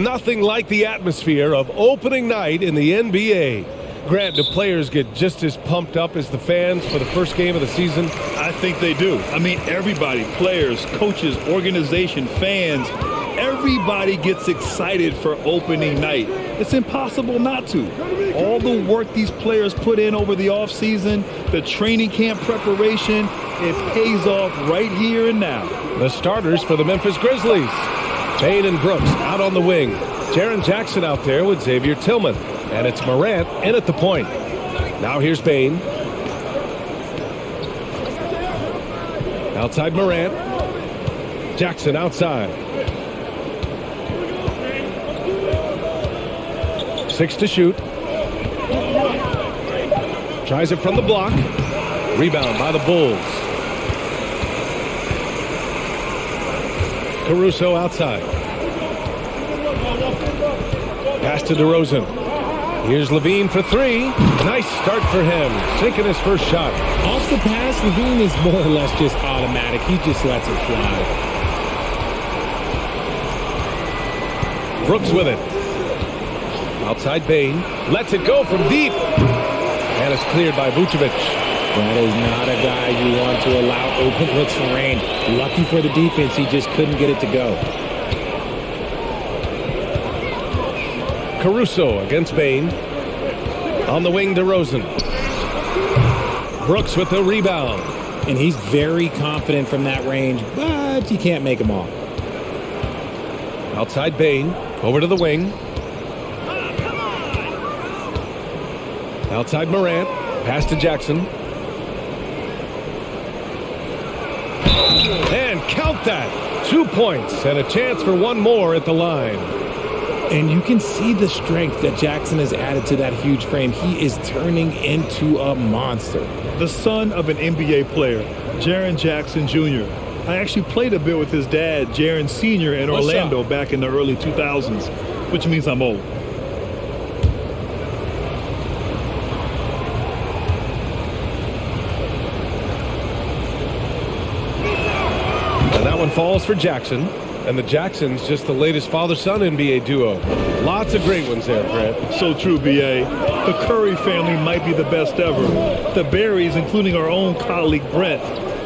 nothing like the atmosphere of opening night in the NBA. Grant, do players get just as pumped up as the fans for the first game of the season? I think they do. I mean, everybody, players, coaches, organization, fans, everybody gets excited for opening night. It's impossible not to. All the work these players put in over the offseason, the training camp preparation, it pays off right here and now. The starters for the Memphis Grizzlies. Payne and Brooks out on the wing. Jaren Jackson out there with Xavier Tillman. And it's Morant in at the point. Now here's Payne. Outside Morant. Jackson outside. 6 to shoot. Tries it from the block. Rebound by the Bulls. Caruso outside. Pass to DeRozan. Here's Levine for 3. Nice start for him. Sinking his first shot. Off the pass, Levine is more or less just automatic. He just lets it fly. Brooks with it. Outside Payne. Lets it go from deep. And it's cleared by Vucevic. That is not a guy you want to allow open looks for rain. Lucky for the defense, he just couldn't get it to go. Caruso against Payne. On the wing, DeRozan. Brooks with the rebound. And he's very confident from that range, but you can't make him all. Outside Payne. Over to the wing. Outside Morant. Pass to Jackson. And count that. 2 points and a chance for one more at the line. And you can see the strength that Jackson has added to that huge frame. He is turning into a monster. The son of an NBA player, Jaren Jackson Jr. I actually played a bit with his dad, Jaren Sr. in Orlando back in the early 2000s, which means I'm old. And that one falls for Jackson. And the Jacksons just the latest father-son NBA duo. Lots of great ones there, Brett. So true, B.A. The Curry family might be the best ever. The Berrys, including our own colleague Brent.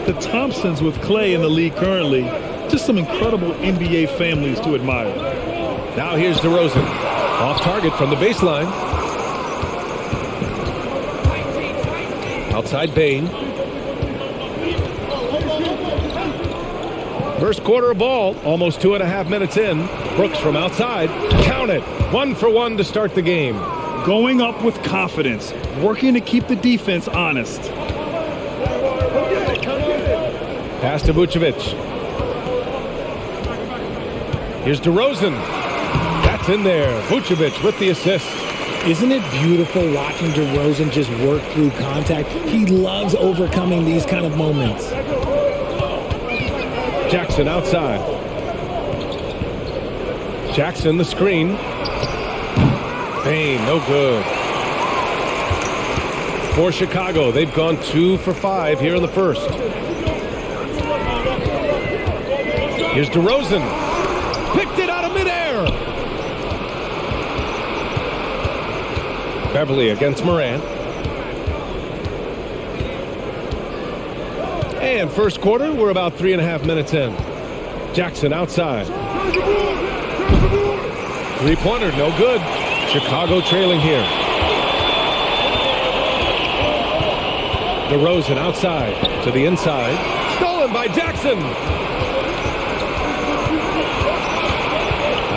The Thompsons with Clay in the league currently. Just some incredible NBA families to admire. Now here's DeRozan. Off target from the baseline. Outside Payne. First quarter of ball, almost 2.5 minutes in. Brooks from outside. Count it. 1 for 1 to start the game. Going up with confidence. Working to keep the defense honest. Pass to Vucevic. Here's DeRozan. That's in there. Vucevic with the assist. Isn't it beautiful watching DeRozan just work through contact? He loves overcoming these kind of moments. Jackson outside. Jackson the screen. Payne, no good. For Chicago, they've gone 2 for 5 here in the first. Here's DeRozan. Picked it out of midair. Beverly against Morant. And first quarter, we're about 3.5 minutes in. Jackson outside. Three-pointer, no good. Chicago trailing here. DeRozan outside to the inside. Stolen by Jackson.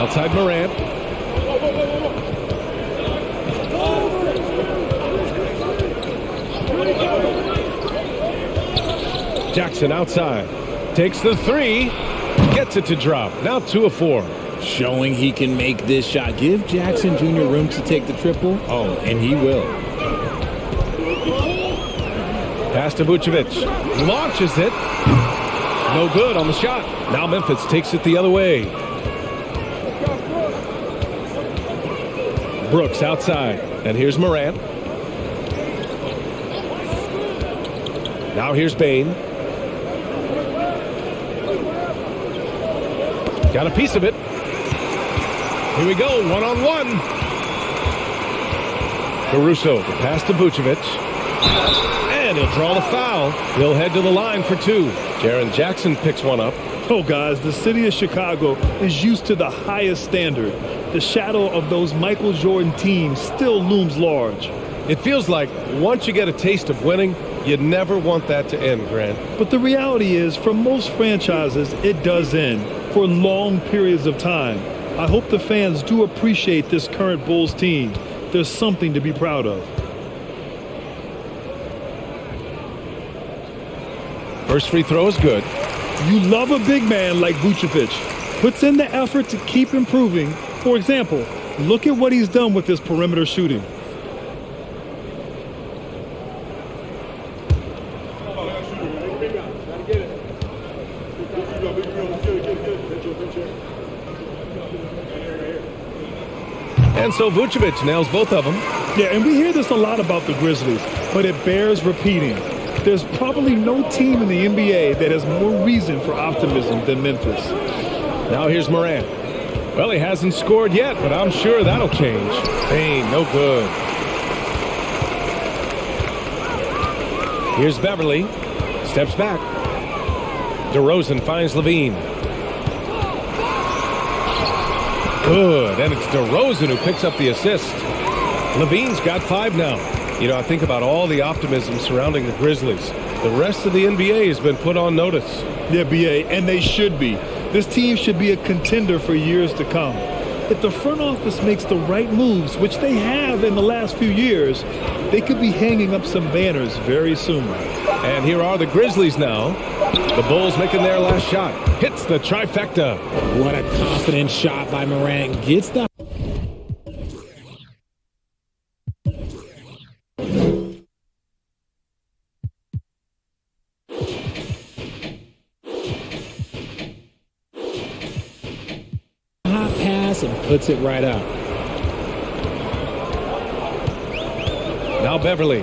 Outside Morant. Jackson outside. Takes the 3. Gets it to drop. Now 2 of 4. Showing he can make this shot. Give Jackson Jr. room to take the triple. Oh, and he will. Pass to Vucevic. Launches it. No good on the shot. Now Memphis takes it the other way. Brooks outside. And here's Morant. Now here's Payne. Got a piece of it. Here we go, one-on-one. Caruso, the pass to Vucevic. And he'll draw the foul. He'll head to the line for two. Jaren Jackson picks one up. Oh, guys, the city of Chicago is used to the highest standard. The shadow of those Michael Jordan teams still looms large. It feels like once you get a taste of winning, you never want that to end, Grant. But the reality is, for most franchises, it does end for long periods of time. I hope the fans do appreciate this current Bulls team. There's something to be proud of. First free throw is good. You love a big man like Vucevic. Puts in the effort to keep improving. For example, look at what he's done with his perimeter shooting. And so Vucevic nails both of them. Yeah, and we hear this a lot about the Grizzlies, but it bears repeating. There's probably no team in the NBA that has more reason for optimism than Memphis. Now here's Morant. Well, he hasn't scored yet, but I'm sure that'll change. Payne, no good. Here's Beverly. Steps back. DeRozan finds Levine. Good, and it's DeRozan who picks up the assist. Levine's got 5 now. You know, I think about all the optimism surrounding the Grizzlies. The rest of the NBA has been put on notice. Yeah, BA, and they should be. This team should be a contender for years to come. If the front office makes the right moves, which they have in the last few years, they could be hanging up some banners very soon. And here are the Grizzlies now. The Bulls making their last shot. Hits the trifecta. What a confident shot by Morant. Gets the hot pass and puts it right up. Now Beverly.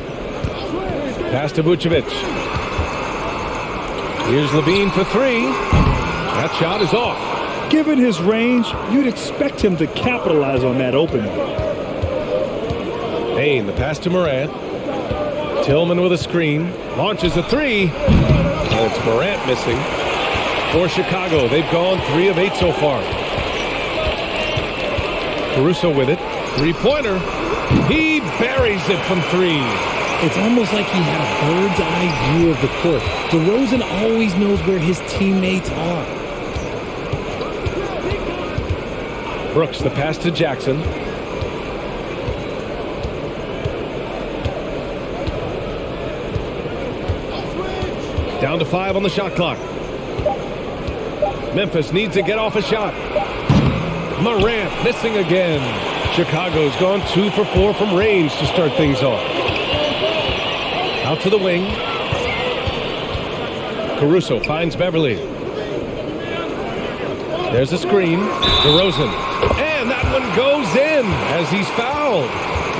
Pass to Vucevic. Here's Levine for 3. That shot is off. Given his range, you'd expect him to capitalize on that opening. Payne, the pass to Morant. Tillman with a screen. Launches a 3. And it's Morant missing. For Chicago, they've gone 3 of 8 so far. Caruso with it. 3-pointer. He buries it from 3. It's almost like he had a bird's eye view of the court. DeRozan always knows where his teammates are. Brooks, the pass to Jackson. Down to 5 on the shot clock. Memphis needs to get off a shot. Morant missing again. Chicago's gone 2 for 4 from range to start things off. Out to the wing. Caruso finds Beverly. There's a screen. DeRozan. And that one goes in as he's fouled.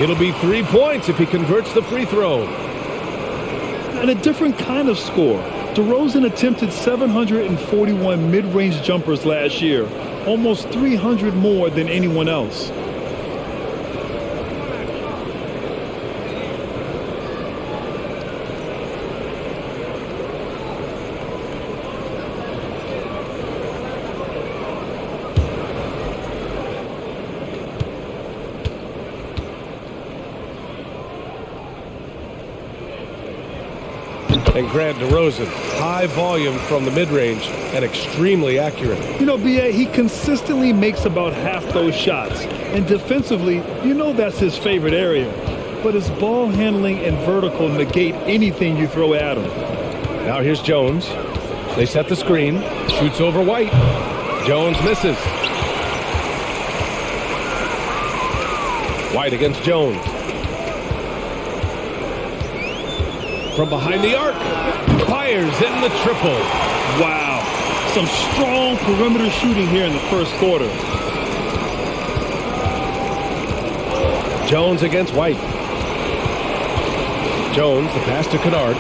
It'll be 3 points if he converts the free throw. And a different kind of score. DeRozan attempted 741 mid-range jumpers last year, almost 300 more than anyone else. And Grant DeRozan, high volume from the mid-range and extremely accurate. You know, B.A., he consistently makes about half those shots. And defensively, you know that's his favorite area. But his ball handling and vertical negate anything you throw at him. Now here's Jones. They set the screen. Shoots over White. Jones misses. White against Jones. From behind the arc, fires in the triple. Wow, some strong perimeter shooting here in the first quarter. Jones against White. Jones, the pass to Kennard.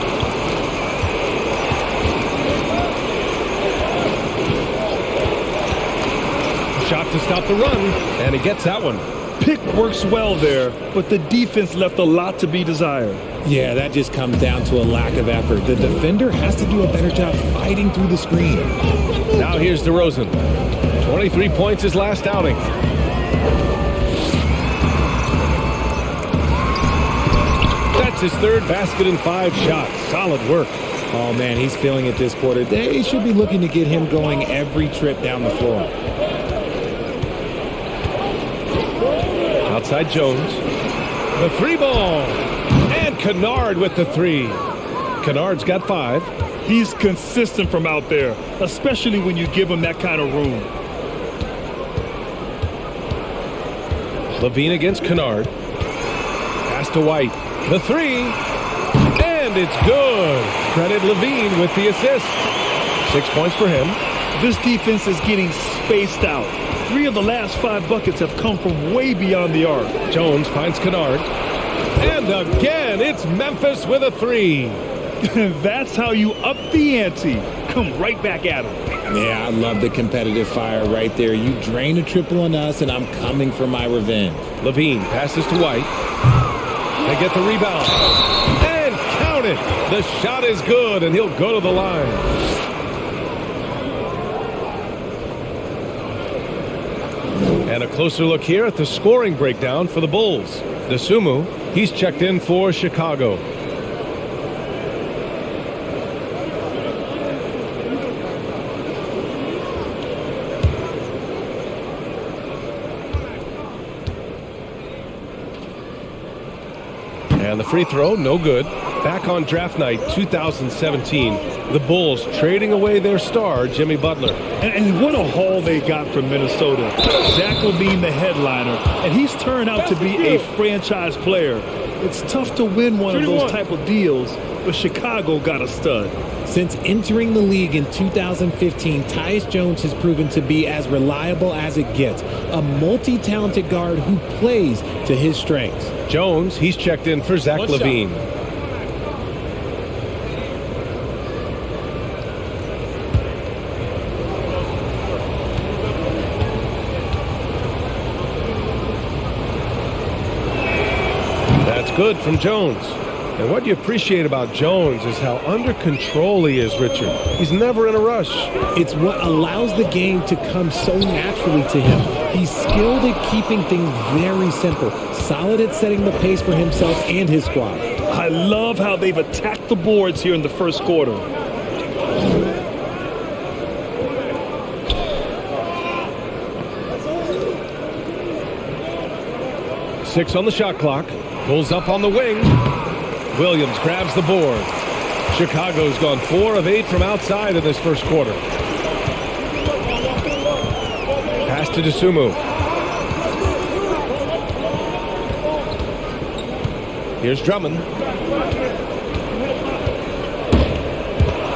Shot to stop the run, and he gets that one. Pick works well there, but the defense left a lot to be desired. Yeah, that just comes down to a lack of effort. The defender has to do a better job fighting through the screen. Now here's DeRozan. 23 points his last outing. That's his third basket in 5 shots. Solid work. Oh, man, he's feeling it this quarter. They should be looking to get him going every trip down the floor. Outside Jones. The 3 ball. And Kennard with the 3. Kennard's got 5. He's consistent from out there, especially when you give him that kind of room. Levine against Kennard. Pass to White. The 3. And it's good. Credit Levine with the assist. 6 points for him. This defense is getting spaced out. 3 of the last 5 buckets have come from way beyond the arc. Jones finds Kennard. And again, it's Memphis with a 3. That's how you up the ante. Come right back at him. Yeah, I love the competitive fire right there. You drain a triple on us, and I'm coming for my revenge. Levine passes to White. They get the rebound. And count it. The shot is good, and he'll go to the line. And a closer look here at the scoring breakdown for the Bulls. Dosunmu, he's checked in for Chicago. And the free throw, no good. Back on draft night 2017, the Bulls trading away their star, Jimmy Butler. And what a haul they got from Minnesota. Zach LaVine, the headliner, and he's turned out to be a franchise player. It's tough to win one of those type of deals, but Chicago got a stud. Since entering the league in 2015, Tyus Jones has proven to be as reliable as it gets. A multi-talented guard who plays to his strengths. Jones, he's checked in for Zach LaVine. That's good from Jones. And what you appreciate about Jones is how under control he is, Richard. He's never in a rush. It's what allows the game to come so naturally to him. He's skilled at keeping things very simple, solid at setting the pace for himself and his squad. I love how they've attacked the boards here in the first quarter. Six on the shot clock. Pulls up on the wing. Williams grabs the board. Chicago's gone 4 of 8 from outside in this first quarter. Pass to Dosunmu. Here's Drummond.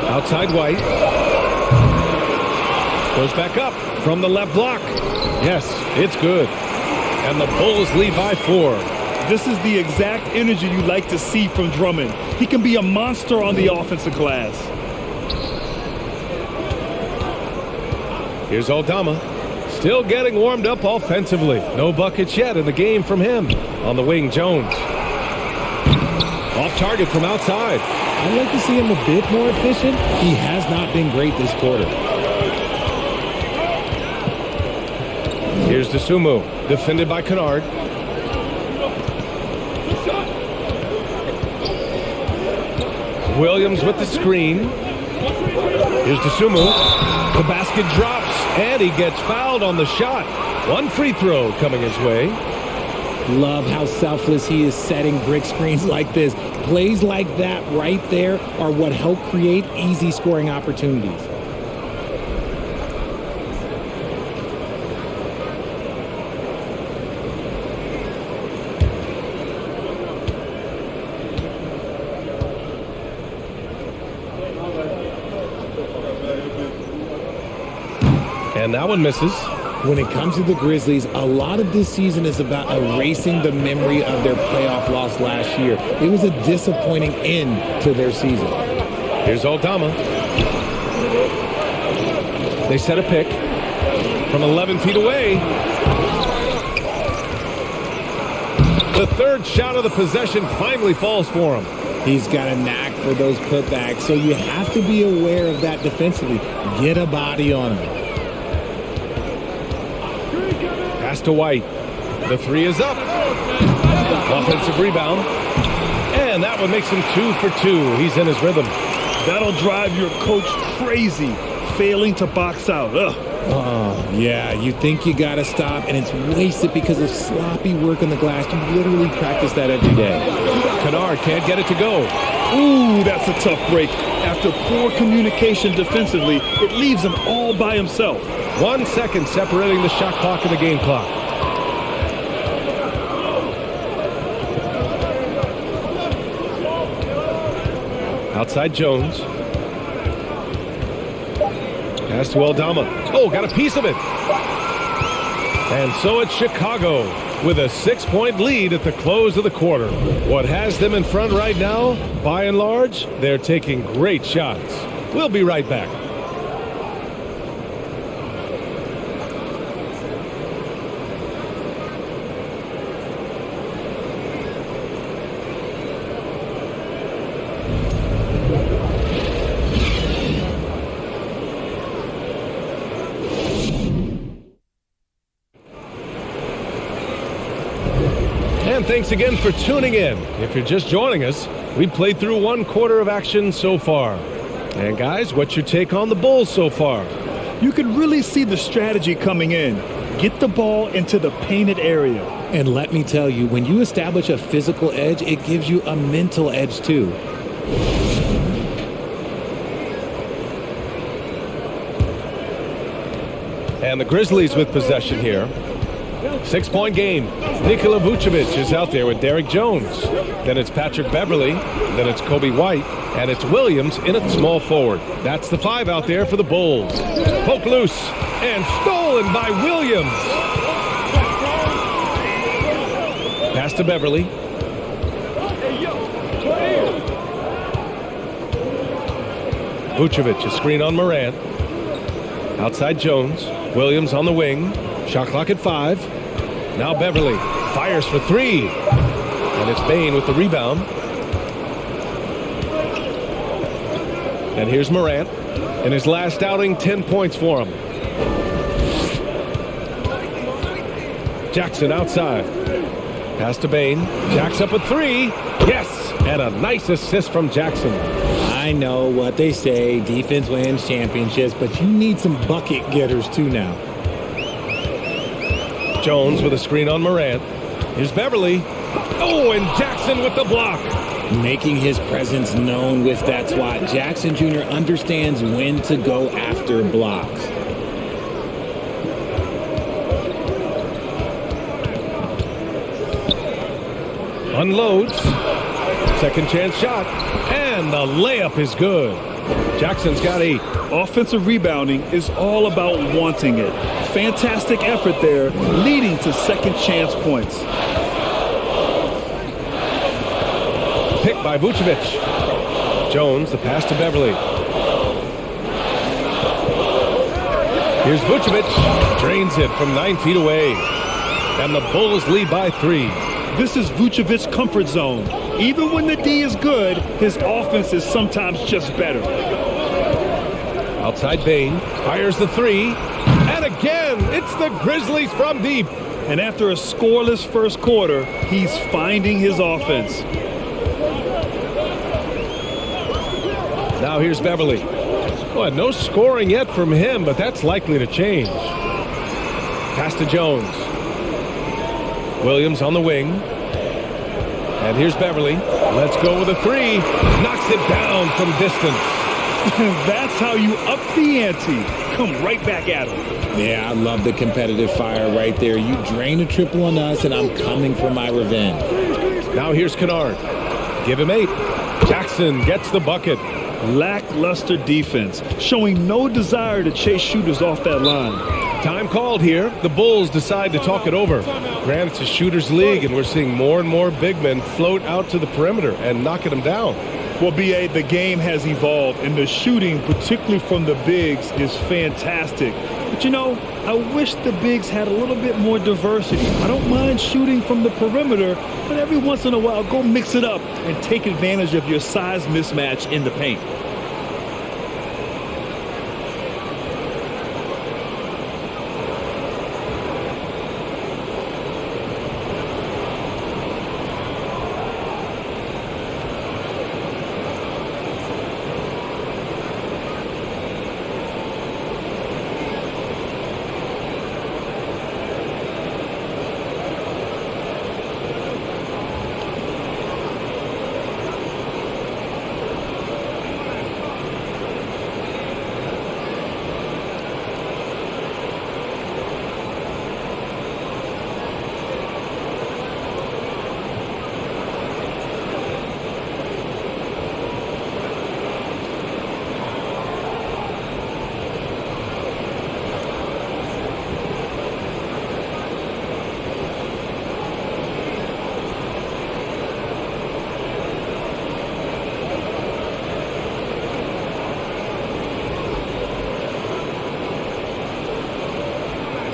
Outside White. Goes back up from the left block. Yes, it's good. And the Bulls lead by 4. This is the exact energy you like to see from Drummond. He can be a monster on the offensive glass. Here's Aldama. Still getting warmed up offensively. No buckets yet in the game from him. On the wing, Jones. Off target from outside. I'd like to see him a bit more efficient. He has not been great this quarter. Here's Dosunmu. Defended by Kennard. Williams with the screen. Here's Dosunmu. The basket drops, and he gets fouled on the shot. 1 free throw coming his way. Love how selfless he is setting brick screens like this. Plays like that right there are what help create easy scoring opportunities. And that one misses. When it comes to the Grizzlies, a lot of this season is about erasing the memory of their playoff loss last year. It was a disappointing end to their season. Here's Aldama. They set a pick. from 11 feet away. The third shot of the possession finally falls for him. He's got a knack for those putbacks, so you have to be aware of that defensively. Get a body on him. Pass to White. The three is up. Offensive rebound. And that one makes him 2 for 2. He's in his rhythm. That'll drive your coach crazy, failing to box out. Ugh. Oh, yeah, you think you got to stop, and it's wasted because of sloppy work on the glass. You literally practice that every day. Kennard can't get it to go. Ooh, that's a tough break. After poor communication defensively, it leaves him all by himself. 1 second separating the shot clock and the game clock. Outside Jones. Pass to Aldama. Oh, got a piece of it. And so it's Chicago with a 6-point lead at the close of the quarter. What has them in front right now, by and large, they're taking great shots. We'll be right back. And thanks again for tuning in. If you're just joining us, we played through 1 quarter of action so far. And guys, what's your take on the Bulls so far? You can really see the strategy coming in. Get the ball into the painted area. And let me tell you, when you establish a physical edge, it gives you a mental edge too. And the Grizzlies with possession here. 6-point game. Nikola Vucevic is out there with Derrick Jones. Then it's Patrick Beverley. Then it's Kobe White. And it's Williams in at small forward. That's the 5 out there for the Bulls. Poke loose. And stolen by Williams. Pass to Beverley. Vucevic, a screen on Morant. Outside Jones. Williams on the wing. Shot clock at 5. Now Beverley fires for 3. And it's Bane with the rebound. And here's Morant. In his last outing, 10 points for him. Jackson outside. Pass to Bane. Jack's up with 3. Yes! And a nice assist from Jackson. I know what they say, defense wins championships, but you need some bucket getters too now. Jones with a screen on Morant. Here's Beverley. Oh, and Jackson with the block. Making his presence known with that swat. Jackson Jr. understands when to go after blocks. Unloads. Second chance shot. And the layup is good. Jackson's got 8. Offensive rebounding is all about wanting it. Fantastic effort there, leading to second chance points. Pick by Vucevic. Jones, the pass to Beverley. Here's Vucevic. Drains it from 9 feet away. And the Bulls lead by 3. This is Vucevic's comfort zone. Even when the D is good, his offense is sometimes just better. Outside Bane. Fires the 3. And again, it's the Grizzlies from deep. And after a scoreless first quarter, he's finding his offense. Now here's Beverley. Well, no scoring yet from him, but that's likely to change. Pass to Jones. Williams on the wing. And here's Beverley. Let's go with a 3. Knocks it down from distance. That's how you up the ante. Come right back at him. Yeah, I love the competitive fire right there. You drain a triple on us, and I'm coming for my revenge. Now here's Kennard. Give him 8. Jackson gets the bucket. Lackluster defense, showing no desire to chase shooters off that line. Time called here. The Bulls decide to talk it over. Granted, it's a shooter's league, and we're seeing more and more big men float out to the perimeter and knocking them down. Well, B.A., the game has evolved, and the shooting, particularly from the bigs, is fantastic. But, you know, I wish the bigs had a little bit more diversity. I don't mind shooting from the perimeter, but every once in a while, go mix it up and take advantage of your size mismatch in the paint.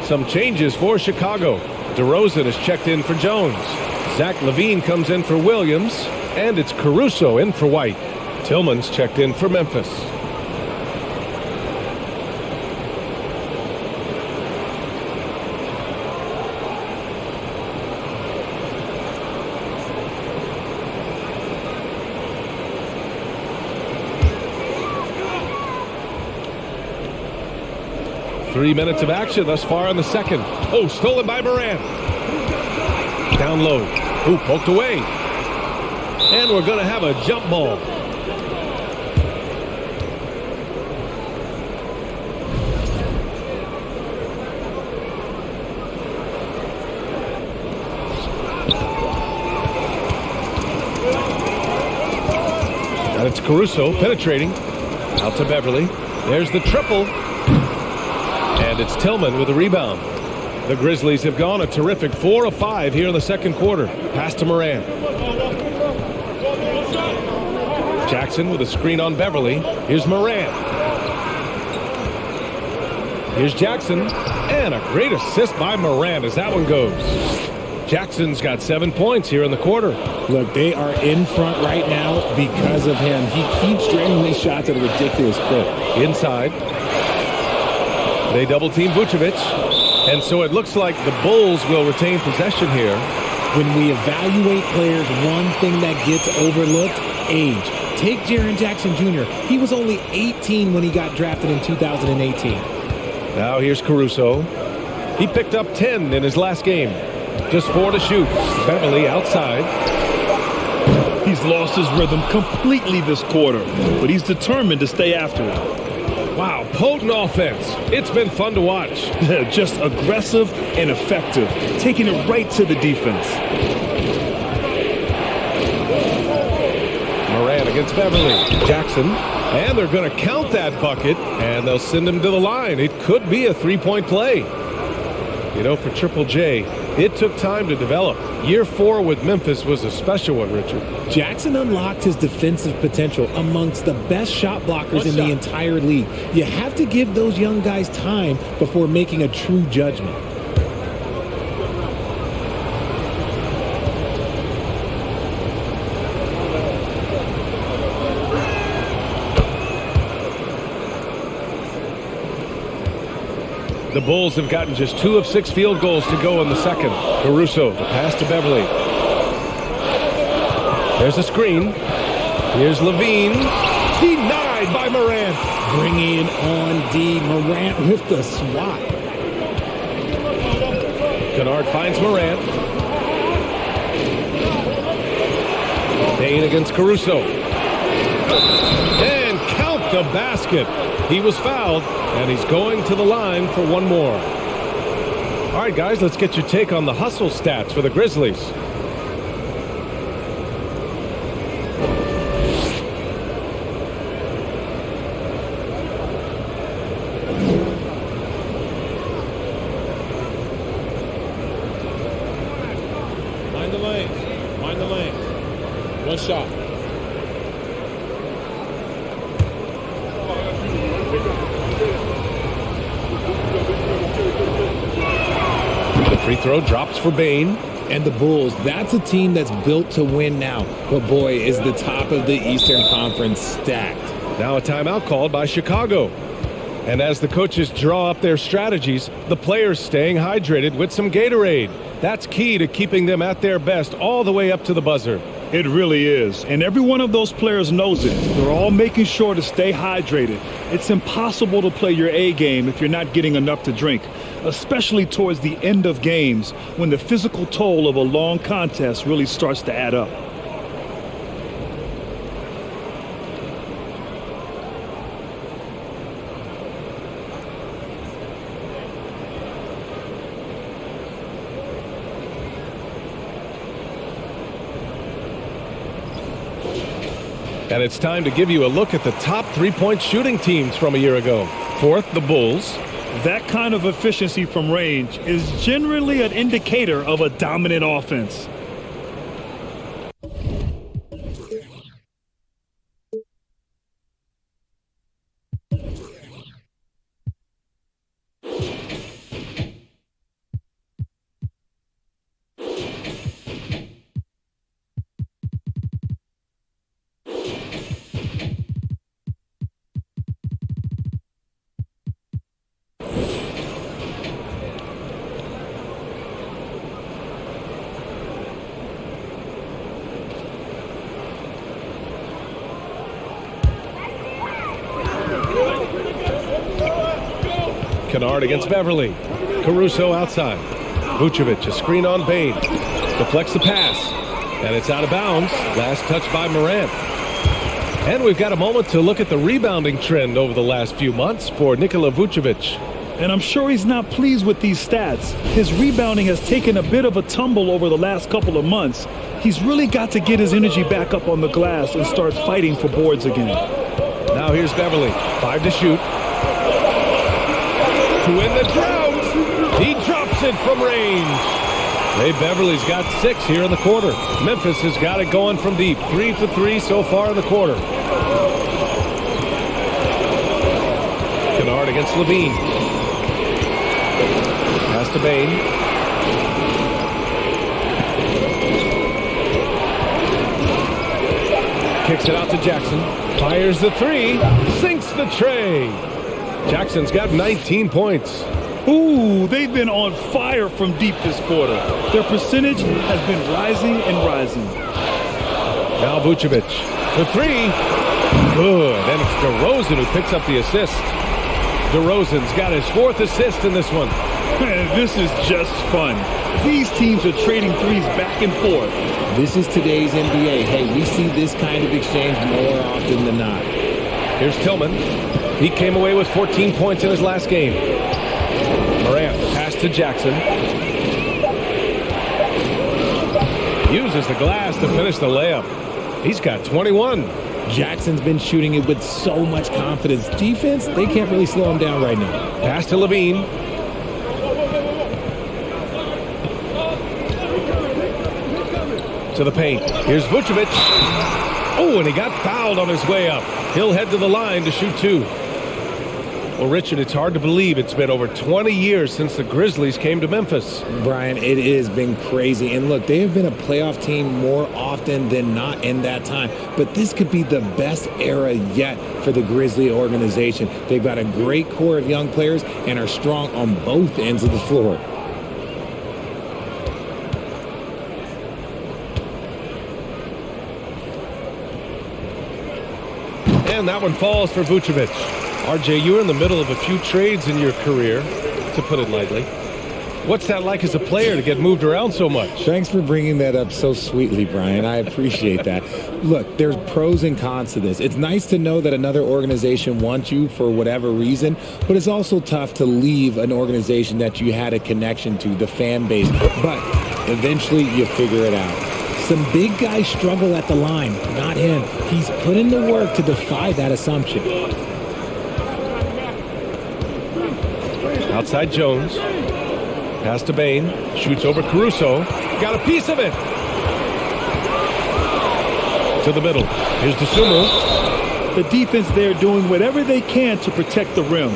Some changes for Chicago. DeRozan is checked in for Jones. Zach LaVine comes in for Williams. And it's Caruso in for White. Tillman's checked in for Memphis. Three minutes of action thus far in the second. Oh, stolen by Morant. Down low. Ooh, poked away. And we're going to have a jump ball. And it's Caruso penetrating. Out to Beverly. There's the triple. And it's Tillman with a rebound. The Grizzlies have gone a terrific 4 of 5 here in the second quarter. Pass to Morant. Jackson with a screen on Beverly. Here's Morant. Here's Jackson. And a great assist by Morant as that one goes. Jackson's got 7 points here in the quarter. Look, they are in front right now because of him. He keeps draining these shots at a ridiculous clip. Inside. They double-team Vucevic. And so it looks like the Bulls will retain possession here. When we evaluate players, one thing that gets overlooked, age. Take Jaren Jackson Jr. He was only 18 when he got drafted in 2018. Now here's Caruso. He picked up 10 in his last game. Just 4 to shoot. Beverly outside. He's lost his rhythm completely this quarter, but he's determined to stay after it. Wow, potent offense. It's been fun to watch. Just aggressive and effective, taking it right to the defense. Morant against Beverly. Jackson. And they're going to count that bucket, and they'll send him to the line. It could be a three-point play. You know, for Triple J, it took time to develop. Year 4 with Memphis was a special one, Richard. Jackson unlocked his defensive potential amongst the best shot blockers in the entire league. You have to give those young guys time before making a true judgment. The Bulls have gotten just 2 of 6 field goals to go in the second. Caruso, the pass to Beverly. There's a screen. Here's LaVine. Denied by Morant. Bringing on D. Morant with the swat. Kennard finds Morant. Payne against Caruso. And count the basket. He was fouled, and he's going to the line for one more. All right, guys, let's get your take on the hustle stats for the Grizzlies. Mind the lane. Mind the lane. One shot. Free throw drops for Bane. And the Bulls, that's a team that's built to win now. But boy, is the top of the Eastern Conference stacked. Now a timeout called by Chicago. And as the coaches draw up their strategies, the players staying hydrated with some Gatorade. That's key to keeping them at their best all the way up to the buzzer. It really is. And every one of those players knows it. They're all making sure to stay hydrated. It's impossible to play your A game if you're not getting enough to drink, especially towards the end of games when the physical toll of a long contest really starts to add up. And it's time to give you a look at the top three-point shooting teams from a year ago. Fourth, the Bulls. That kind of efficiency from range is generally an indicator of a dominant offense. Kennard against Beverly. Caruso outside. Vucevic, a screen on Bane. Deflects the pass. And it's out of bounds. Last touch by Morant. And we've got a moment to look at the rebounding trend over the last few months for Nikola Vucevic. And I'm sure he's not pleased with these stats. His rebounding has taken a bit of a tumble over the last couple of months. He's really got to get his energy back up on the glass and start fighting for boards again. Now here's Beverly. 5 to shoot. To win the drought. He drops it from range. Ray Beverly's got 6 here in the quarter. Memphis has got it going from deep. 3 for 3 so far in the quarter. Kennard against Levine. Pass to Bane. Kicks it out to Jackson. Fires the 3. Sinks the tray. Jackson's got 19 points. Ooh, they've been on fire from deep this quarter. Their percentage has been rising and rising. Now Vucevic for 3. Good. And it's DeRozan who picks up the assist. DeRozan's got his 4th assist in this one. Man, this is just fun. These teams are trading threes back and forth. This is today's NBA. Hey, we see this kind of exchange more often than not. Here's Tillman. He came away with 14 points in his last game. Morant pass to Jackson. Uses the glass to finish the layup. He's got 21. Jackson's been shooting it with so much confidence. Defense, they can't really slow him down right now. Pass to Levine. To the paint. Here's Vucevic. Oh, and he got fouled on his way up. He'll head to the line to shoot 2. Well, Richard, it's hard to believe it's been over 20 years since the Grizzlies came to Memphis. Brian, it has been crazy. And look, they have been a playoff team more often than not in that time. But this could be the best era yet for the Grizzly organization. They've got a great core of young players and are strong on both ends of the floor. And that one falls for Vucevic. RJ, you were in the middle of a few trades in your career, to put it lightly. What's that like as a player to get moved around so much? Thanks for bringing that up so sweetly, Brian. I appreciate that. Look, there's pros and cons to this. It's nice to know that another organization wants you for whatever reason, but it's also tough to leave an organization that you had a connection to, the fan base. But eventually you figure it out. Some big guys struggle at the line, not him. He's put in the work to defy that assumption. Outside Jones. Pass to Bane. Shoots over Caruso. Got a piece of it. To the middle. Here's DeSumo. The defense there doing whatever they can to protect the rim.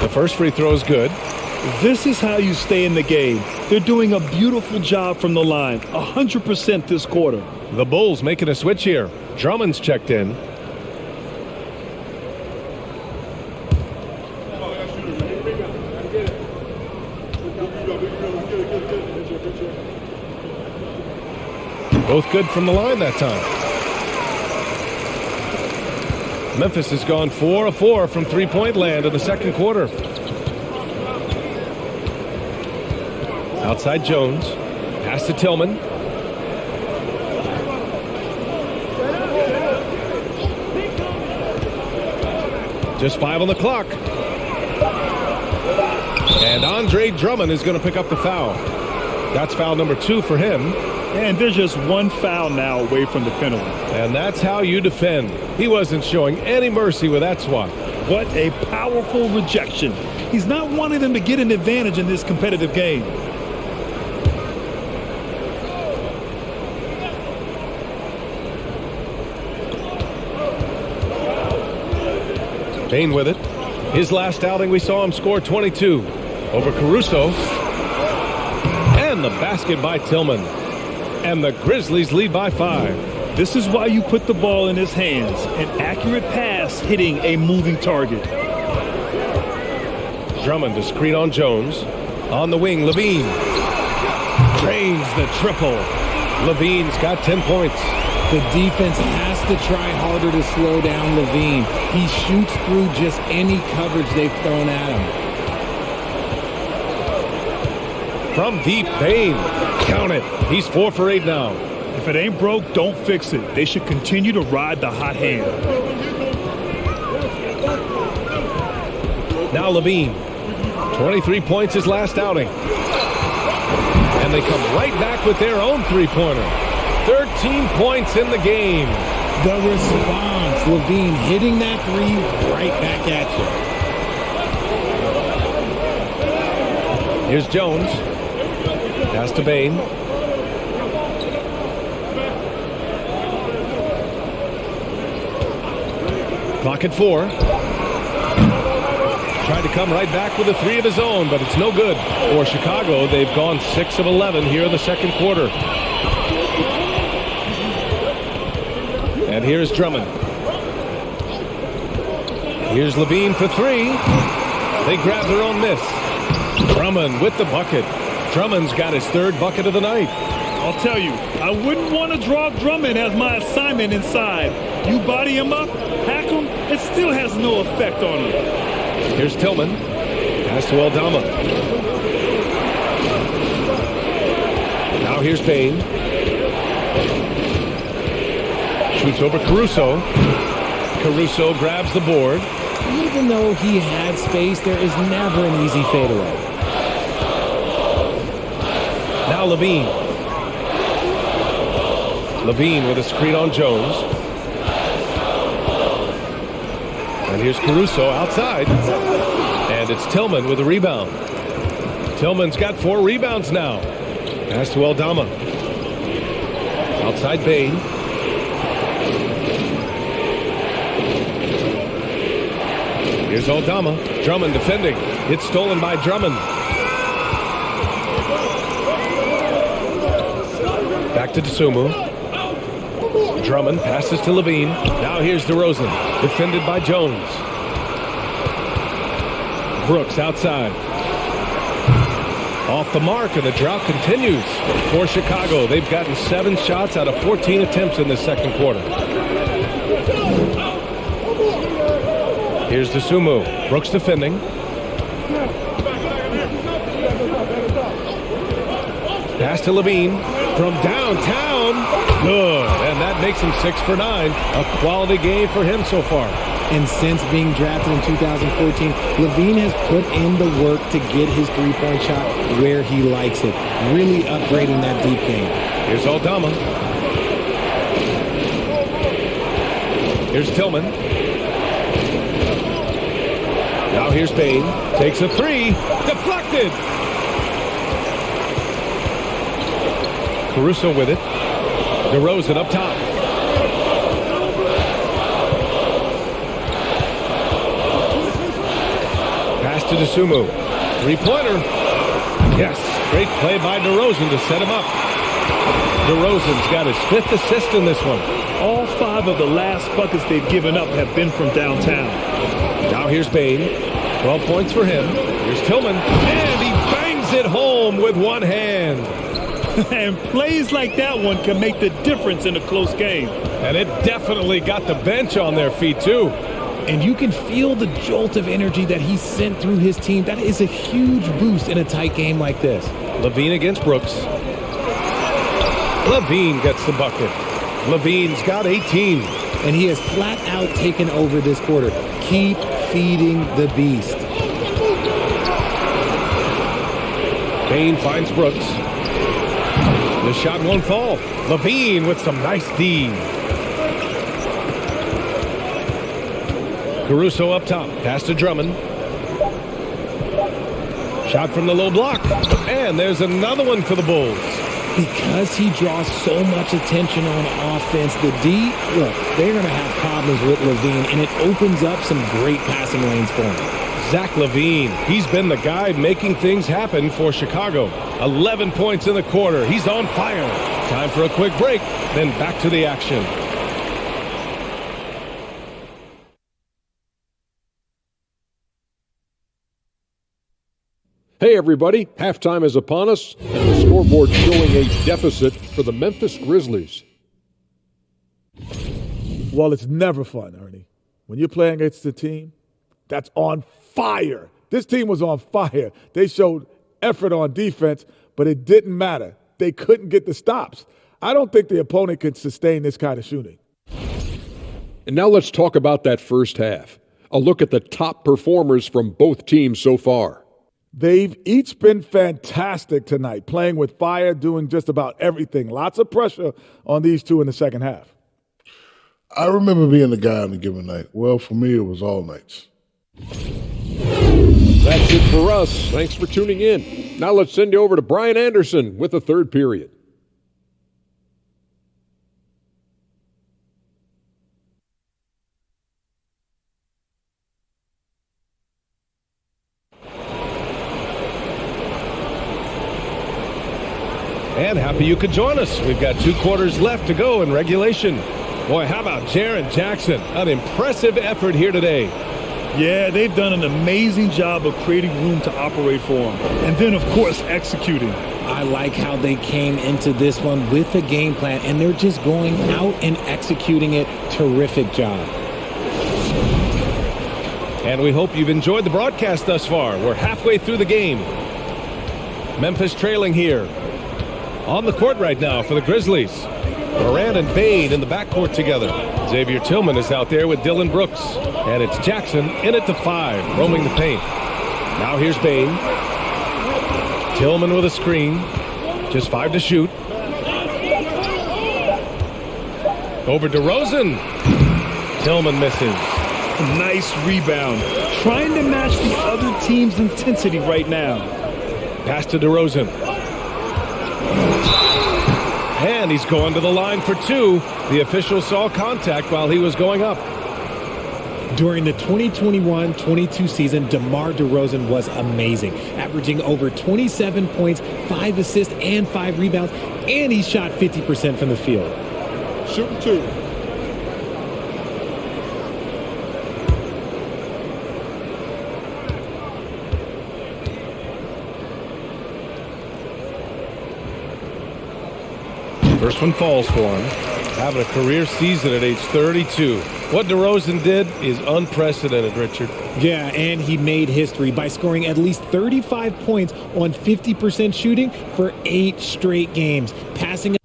The first free throw is good. This is how you stay in the game. They're doing a beautiful job from the line, 100% this quarter. The Bulls making a switch here. Drummond's checked in. Both good from the line that time. Memphis has gone 4 of 4 from three-point land in the second quarter. Outside Jones. Pass to Tillman. Just 5 on the clock. And Andre Drummond is going to pick up the foul. That's foul number 2 for him. And there's just one foul now away from the penalty. And that's how you defend. He wasn't showing any mercy with that swat. What a powerful rejection. He's not wanting them to get an advantage in this competitive game. Payne with it. His last outing, we saw him score 22 over Caruso. And the basket by Tillman. And the Grizzlies lead by 5. This is why you put the ball in his hands. An accurate pass hitting a moving target. Drummond to screen on Jones. On the wing, Levine. Drains the triple. Levine's got 10 points. The defense has to try harder to slow down Levine. He shoots through just any coverage they've thrown at him. From deep, Payne. Count it. He's 4 for 8 now. If it ain't broke, don't fix it. They should continue to ride the hot hand. Now Levine. 23 points his last outing. And they come right back with their own three-pointer. 13 points in the game. The response, Levine hitting that three right back at you. Here's Jones. Pass to Payne. Clock at 4. Tried to come right back with a 3 of his own, but it's no good. For Chicago, they've gone 6 of 11 here in the second quarter. And here's Drummond. Here's Levine for 3. They grab their own miss. Drummond with the bucket. Drummond's got his 3rd bucket of the night. I'll tell you, I wouldn't want to draw Drummond as my assignment inside. You body him up, hack him, it still has no effect on him. Here's Tillman. Pass to Aldama. Now here's Payne. Shoots over Caruso. Caruso grabs the board. Even though he had space, there is never an easy fadeaway. Now Levine. Levine with a screen on Jones. And here's Caruso outside. And it's Tillman with a rebound. Tillman's got 4 rebounds now. Pass to Aldama. Outside Payne. Here's Aldama. Drummond defending. It's stolen by Drummond. Back to Dosunmu. Drummond passes to Levine. Now here's DeRozan. Defended by Jones. Brooks outside. Off the mark, and the drought continues for Chicago. They've gotten 7 shots out of 14 attempts in this second quarter. Here's Dosunmu. Brooks defending. Pass to Levine from downtown. Good. And that makes him 6 for 9. A quality game for him so far. And since being drafted in 2014, Levine has put in the work to get his three-point shot where he likes it. Really upgrading that deep game. Here's Aldama. Here's Tillman. Now here's Payne. Takes a 3. Deflected. Caruso with it. DeRozan up top. Pass to DeSumo. Three-pointer. Yes. Great play by DeRozan to set him up. DeRozan's got his 5th assist in this one. All 5 of the last buckets they've given up have been from downtown. Now here's Bane. 12 points for him. Here's Tillman. And he bangs it home with one hand. And plays like that one can make the difference in a close game. And it definitely got the bench on their feet, too. And you can feel the jolt of energy that he sent through his team. That is a huge boost in a tight game like this. LaVine against Brooks. LaVine gets the bucket. LaVine's got 18. And he has flat out taken over this quarter. Keep feeding the beast. Bane finds Brooks. The shot won't fall. LaVine with some nice D. Caruso up top. Pass to Drummond. Shot from the low block. And there's another one for the Bulls. Because he draws so much attention on offense, the D, look, they're going to have problems with LaVine, and it opens up some great passing lanes for him. Zach LaVine, he's been the guy making things happen for Chicago. 11 points in the quarter. He's on fire. Time for a quick break, then back to the action. Hey everybody, halftime is upon us, and the scoreboard showing a deficit for the Memphis Grizzlies. Well, it's never fun, Ernie. When you're playing against a team that's on fire. This team was on fire. They showed effort on defense, but it didn't matter. They couldn't get the stops. I don't think the opponent can sustain this kind of shooting. And now let's talk about that first half. A look at the top performers from both teams so far. They've each been fantastic tonight, playing with fire, doing just about everything. Lots of pressure on these two in the second half. I remember being the guy on a given night. Well, for me, it was all nights. That's it for us. Thanks for tuning in. Now let's send you over to Brian Anderson with the third period. And happy you could join us. We've got 2 quarters left to go in regulation. Boy, how about Jaren Jackson? An impressive effort here today. Yeah, they've done an amazing job of creating room to operate for him. And then, of course, executing. I like how they came into this one with a game plan, and they're just going out and executing it. Terrific job. And we hope you've enjoyed the broadcast thus far. We're halfway through the game. Memphis trailing here. On the court right now for the Grizzlies. Durant and Bane in the backcourt together. Xavier Tillman is out there with Dylan Brooks. And it's Jackson in at the 5, roaming the paint. Now here's Bane. Tillman with a screen. Just 5 to shoot. Over DeRozan. Tillman misses. Nice rebound. Trying to match the other team's intensity right now. Pass to DeRozan. And he's going to the line for 2. The official saw contact while he was going up. During the 2021-22 season, DeMar DeRozan was amazing, averaging over 27 points, 5 assists, and 5 rebounds, and he shot 50% from the field. Shooting 2. First one falls for him. Having a career season at age 32. What DeRozan did is unprecedented, Richard. Yeah, and he made history by scoring at least 35 points on 50% shooting for 8 straight games, passing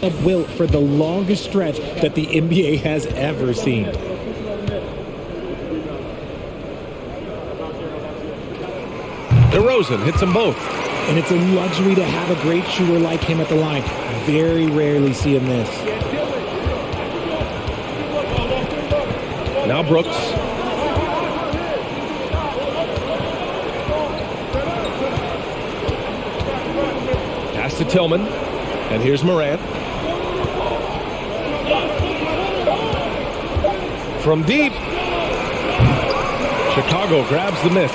of wilt for the longest stretch that the NBA has ever seen. DeRozan hits them both. And it's a luxury to have a great shooter like him at the line. Very rarely see him miss. Now Brooks. Pass to Tillman. And here's Morant. From deep. Chicago grabs the miss.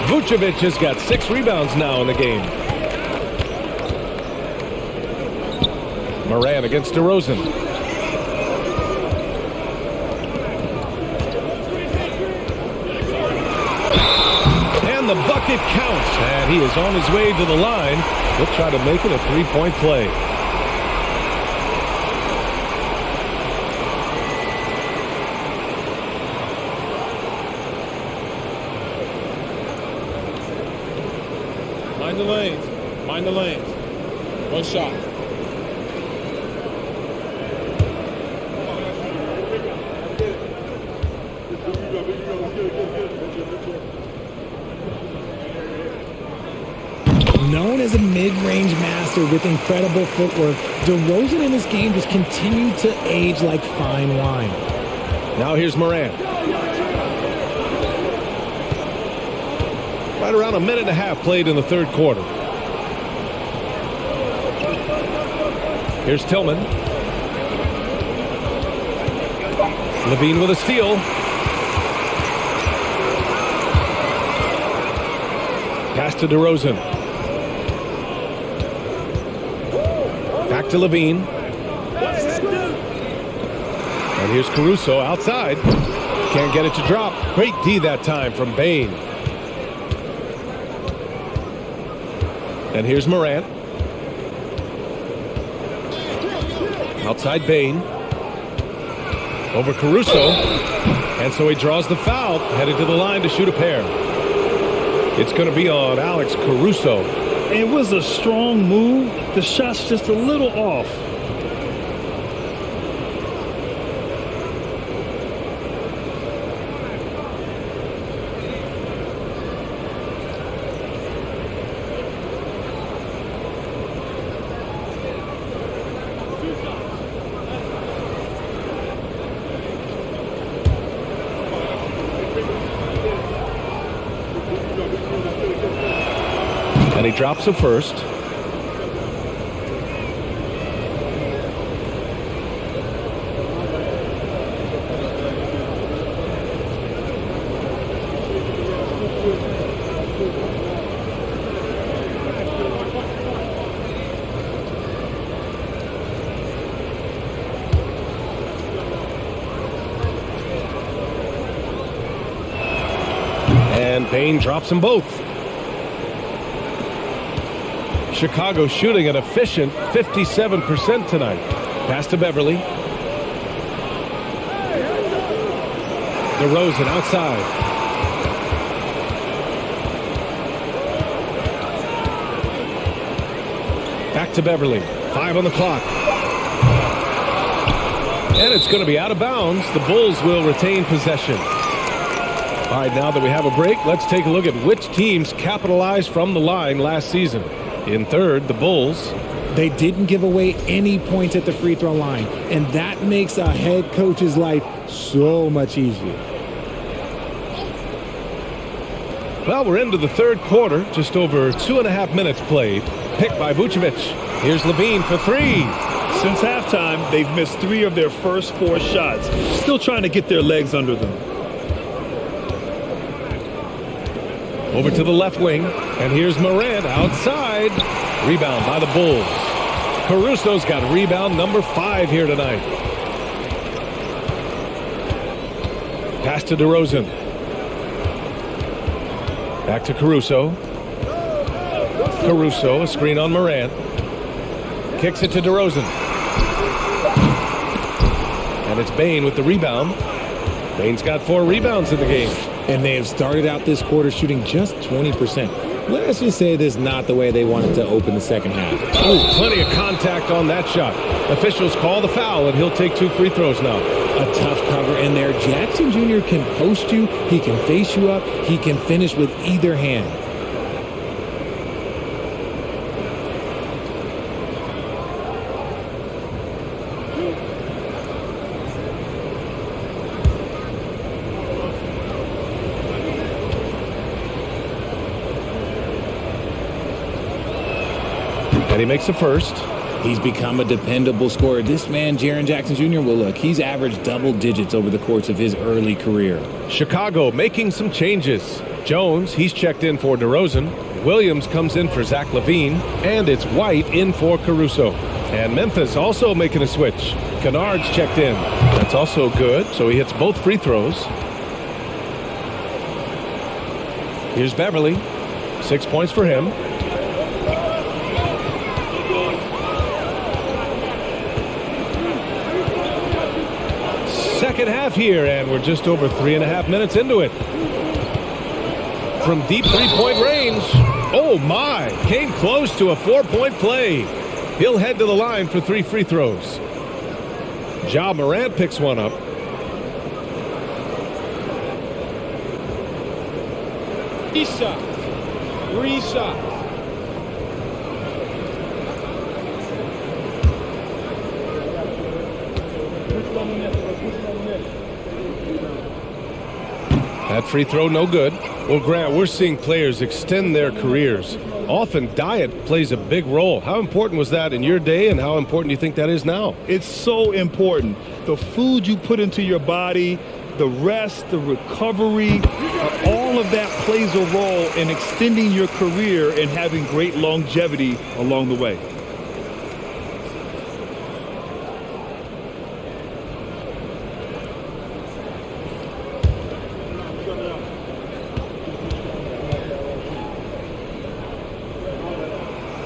Vucevic has got 6 rebounds now in the game. Morant against DeRozan. And the bucket counts. And he is on his way to the line. He'll try to make it a 3-point play. Mind the lanes. Mind the lanes. One shot. Known as a mid-range master with incredible footwork, DeRozan in this game just continued to age like fine wine. Now here's Morant. Right around a minute and a half played in the third quarter. Here's Tillman. Levine with a steal. Pass to DeRozan. Back to Levine. And here's Caruso outside. Can't get it to drop. Great D that time from Bane. And here's Morant. Outside Bane. Over Caruso. And so he draws the foul. Headed to the line to shoot a pair. It's going to be on Alex Caruso. It was a strong move. The shot's just a little off. And he drops the first. And Bane drops them both. Chicago shooting an efficient 57% tonight. Pass to Beverly. DeRozan outside. Back to Beverly. 5 on the clock. And it's going to be out of bounds. The Bulls will retain possession. All right, now that we have a break, let's take a look at which teams capitalized from the line last season. In third, the Bulls. They didn't give away any points at the free throw line, and that makes a head coach's life so much easier. Well, we're into the third quarter, just over 2.5 minutes played. Picked by Vucevic. Here's Levine for 3. Since halftime, they've missed 3 of their first 4 shots. Still trying to get their legs under them. Over to the left wing, and here's Morant outside. Rebound by the Bulls. Caruso's got rebound number 5 here tonight. Pass to DeRozan. Back to Caruso. Caruso, a screen on Morant. Kicks it to DeRozan. And it's Bane with the rebound. Bane's got 4 rebounds in the game. And they have started out this quarter shooting just 20%. Let's just say this is not the way they wanted to open the second half. Oh, plenty of contact on that shot. Officials call the foul, and he'll take 2 free throws now. A tough cover in there. Jackson Jr. can post you. He can face you up. He can finish with either hand. And he makes the first. He's become a dependable scorer. This man, Jaren Jackson Jr., well, look, he's averaged double digits over the course of his early career. Chicago making some changes. Jones, he's checked in for DeRozan. Williams comes in for Zach LaVine. And it's White in for Caruso. And Memphis also making a switch. Kennard's checked in. That's also good, so he hits both free throws. Here's Beverly. 6 points for him. Second half here, and we're just over 3.5 minutes into it. From deep three-point range. Oh, my. Came close to a 4-point play. He'll head to the line for 3 free throws. Ja Morant picks one up. Three shots. That free throw, no good. Well, Grant, we're seeing players extend their careers. Often diet plays a big role. How important was that in your day, and how important do you think that is now? It's so important. The food you put into your body, the rest, the recovery, all of that plays a role in extending your career and having great longevity along the way.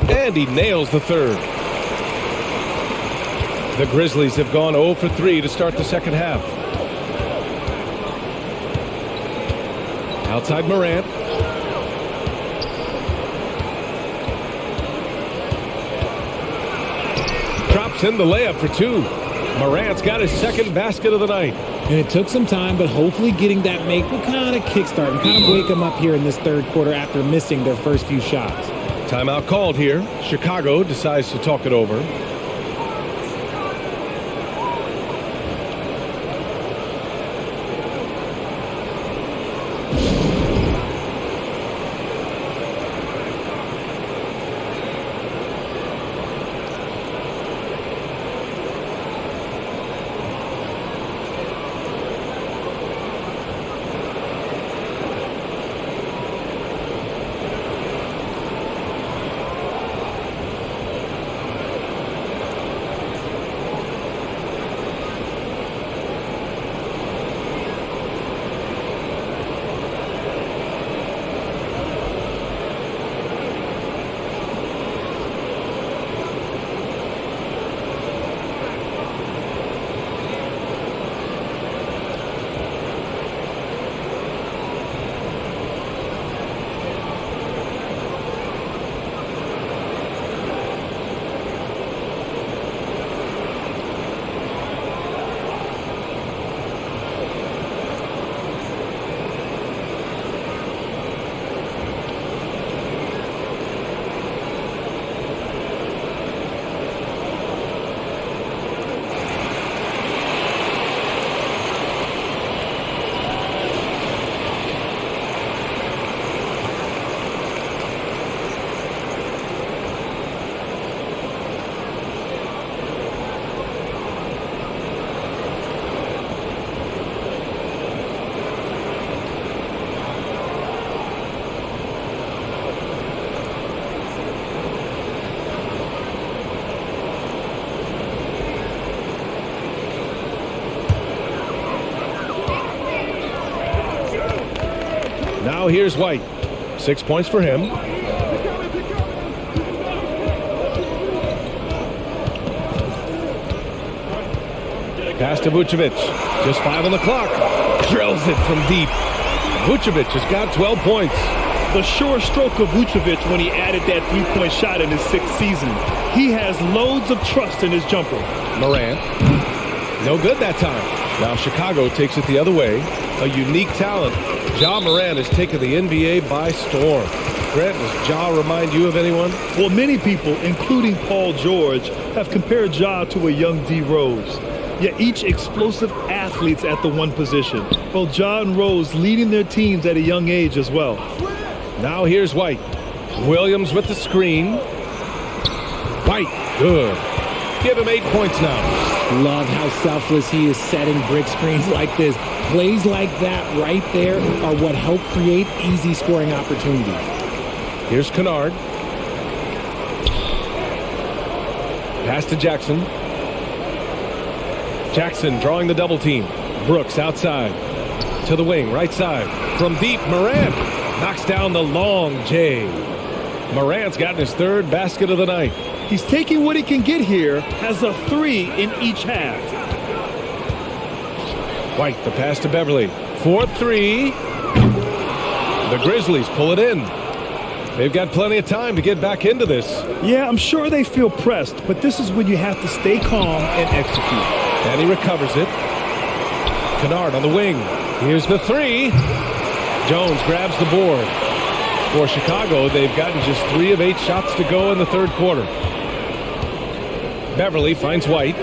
And he nails the third. The Grizzlies have gone 0 for 3 to start the second half. Outside Morant. Drops in the layup for 2. Morant's got his second basket of the night. And it took some time, but hopefully getting that make will kind of kickstart and kind of wake them up here in this third quarter after missing their first few shots. Timeout called here. Chicago decides to talk it over. Now here's White. 6 points for him. Pass to Vucevic. Just 5 on the clock. Drills it from deep. Vucevic has got 12 points. The sure stroke of Vucevic when he added that three-point shot in his 6th season. He has loads of trust in his jumper. Morant. No good that time. Now Chicago takes it the other way. A unique talent. Ja Morant has taken the NBA by storm. Grant, does Ja remind you of anyone? Well, many people, including Paul George, have compared Ja to a young D. Rose. Yet each explosive athletes at the one position. Both Ja and Rose leading their teams at a young age as well. Now here's White. Williams with the screen. White, good. Give him 8 points now. Love how selfless he is setting brick screens like this. Plays like that right there are what help create easy scoring opportunities. Here's Kennard. Pass to Jackson. Jackson drawing the double team. Brooks outside. To the wing, right side. From deep, Morant knocks down the long J. Morant's gotten his 3rd basket of the night. He's taking what he can get here, has a 3 in each half. White, the pass to Beverly. 4-3. The Grizzlies pull it in. They've got plenty of time to get back into this. Yeah, I'm sure they feel pressed, but this is when you have to stay calm and execute. And he recovers it. Kennard on the wing. Here's the 3. Jones grabs the board. For Chicago, they've gotten just 3 of 8 shots to go in the 3rd quarter. Beverly finds White.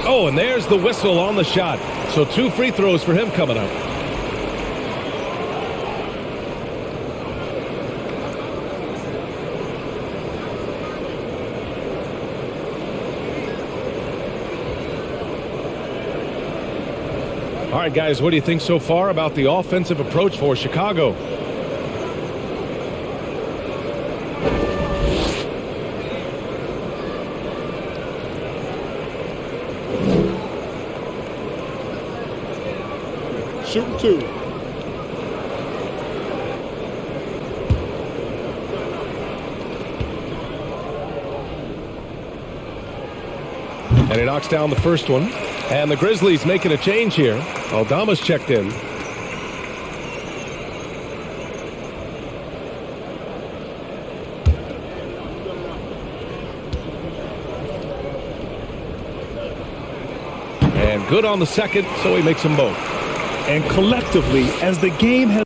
Oh, and there's the whistle on the shot. So 2 free throws for him coming up. All right, guys, what do you think so far about the offensive approach for Chicago? Shooting 2. And he knocks down the first one. And the Grizzlies making a change here. Aldama's checked in. And good on the second, so he makes them both. And collectively, as the game has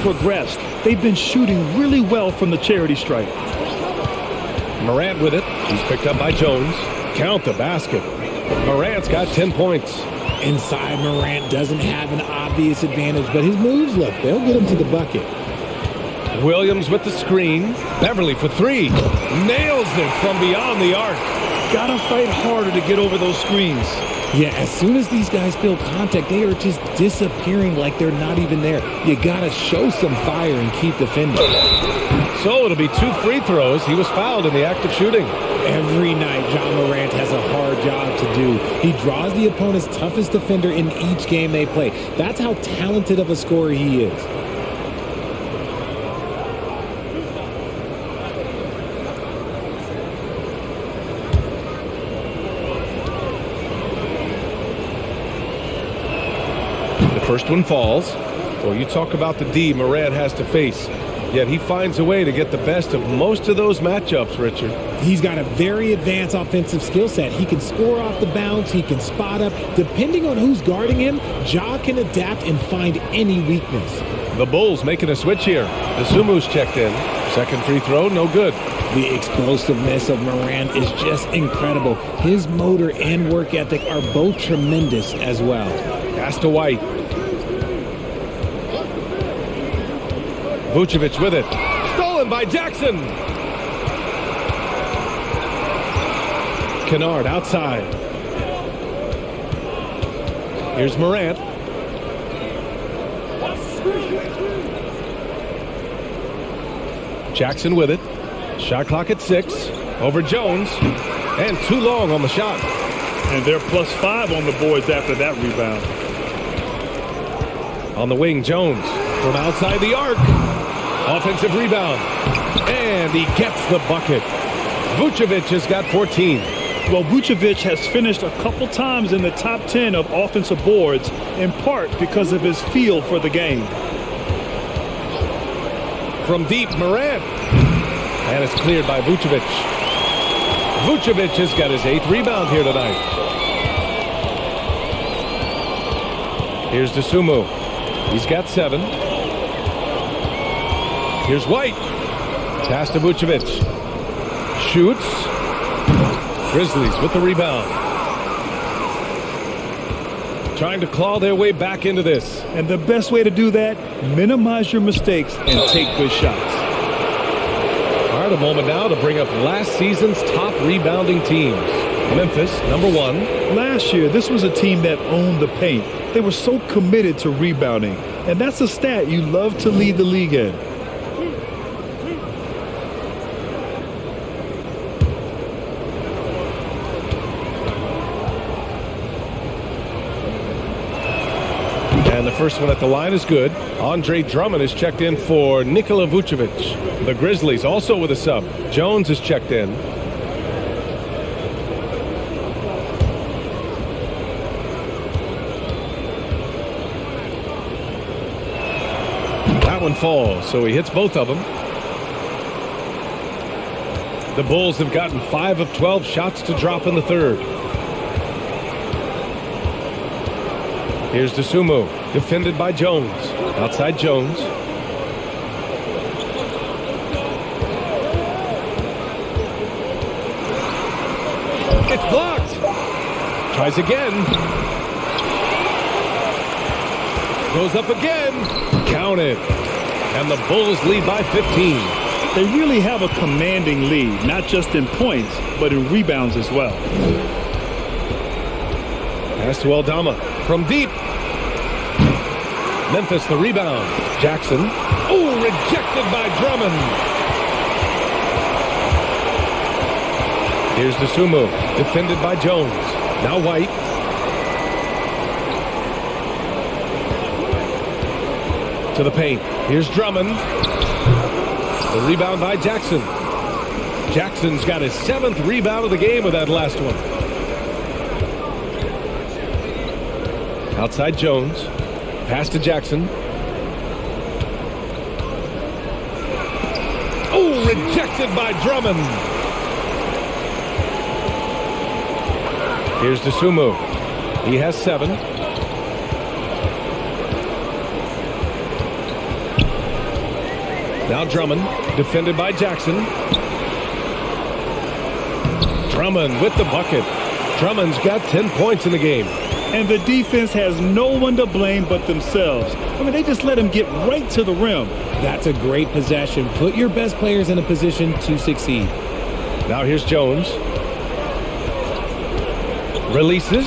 progressed, they've been shooting really well from the charity stripe. Morant with it. He's picked up by Jones. Count the basket. Morant's got 10 points. Inside, Morant doesn't have an obvious advantage, but his moves, look, they'll get him to the bucket. Williams with the screen. Beverly for 3. Nails it from beyond the arc. Gotta fight harder to get over those screens. Yeah, as soon as these guys feel contact, they are just disappearing like they're not even there. You gotta show some fire and keep defending. So it'll be 2 free throws. He was fouled in the act of shooting. Every night, Ja Morant has a hard job to do. He draws the opponent's toughest defender in each game they play. That's how talented of a scorer he is. The first one falls. Well, you talk about the D Morant has to face. Yet he finds a way to get the best of most of those matchups, Richard. He's got a very advanced offensive skill set. He can score off the bounce. He can spot up. Depending on who's guarding him, Ja can adapt and find any weakness. The Bulls making a switch here. Desumu's checked in. Second free throw, no good. The explosiveness of Morant is just incredible. His motor and work ethic are both tremendous as well. Pass to White. Vucevic with it. Stolen by Jackson. Kennard outside. Here's Morant. Jackson with it. Shot clock at 6. Over Jones. And too long on the shot. And they're +5 on the boards after that rebound. On the wing, Jones from outside the arc. Offensive rebound. And he gets the bucket. Vucevic has got 14. Well, Vucevic has finished a couple times in the top 10 of offensive boards, in part because of his feel for the game. From deep, Morant. And it's cleared by Vucevic. Vucevic has got his 8th rebound here tonight. Here's Dosunmu. He's got 7. Here's White. Pass to Vucevic. Shoots. Grizzlies with the rebound. Trying to claw their way back into this. And the best way to do that, minimize your mistakes and take good shots. All right, a moment now to bring up last season's top rebounding teams. Memphis, number 1. Last year, this was a team that owned the paint. They were so committed to rebounding. And that's a stat you love to lead the league in. And the first one at the line is good. Andre Drummond is checked in for Nikola Vucevic. The Grizzlies also with a sub. Jones is checked in. That one falls, so he hits both of them. The Bulls have gotten 5 of 12 shots to drop in the third. Here's Dosunmu, defended by Jones. Outside Jones. It's blocked. Tries again. Goes up again. Counted. And the Bulls lead by 15. They really have a commanding lead, not just in points, but in rebounds as well. Pass to Aldama from deep. Memphis the rebound. Jackson. Oh, rejected by Drummond. Here's Dosunmu, defended by Jones. Now White. To the paint. Here's Drummond. The rebound by Jackson. Jackson's got his 7th rebound of the game with that last one. Outside Jones. Pass to Jackson. Oh, rejected by Drummond. Here's Dosunmu. He has 7. Now Drummond, defended by Jackson. Drummond with the bucket. Drummond's got 10 points in the game. And the defense has no one to blame but themselves. I mean, they just let him get right to the rim. That's a great possession. Put your best players in a position to succeed. Now here's Jones. Releases.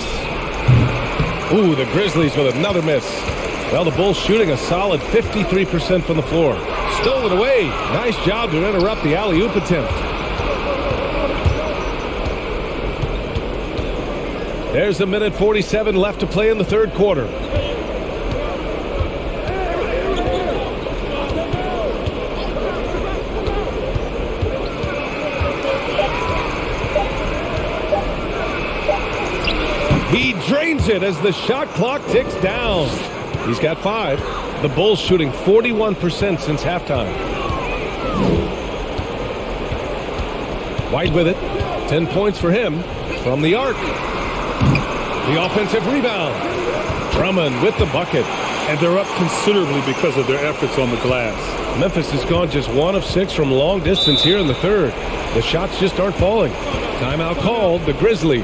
Ooh, the Grizzlies with another miss. Well, the Bulls shooting a solid 53% from the floor. Stolen away. Nice job to interrupt the alley-oop attempt. There's 1:47 left to play in the third quarter. He drains it as the shot clock ticks down. He's got 5. The Bulls shooting 41% since halftime. White with it. 10 points for him from the arc. The offensive rebound. Drummond with the bucket. And they're up considerably because of their efforts on the glass. Memphis has gone just 1 of 6 from long distance here in the third. The shots just aren't falling. Timeout called, the Grizzlies.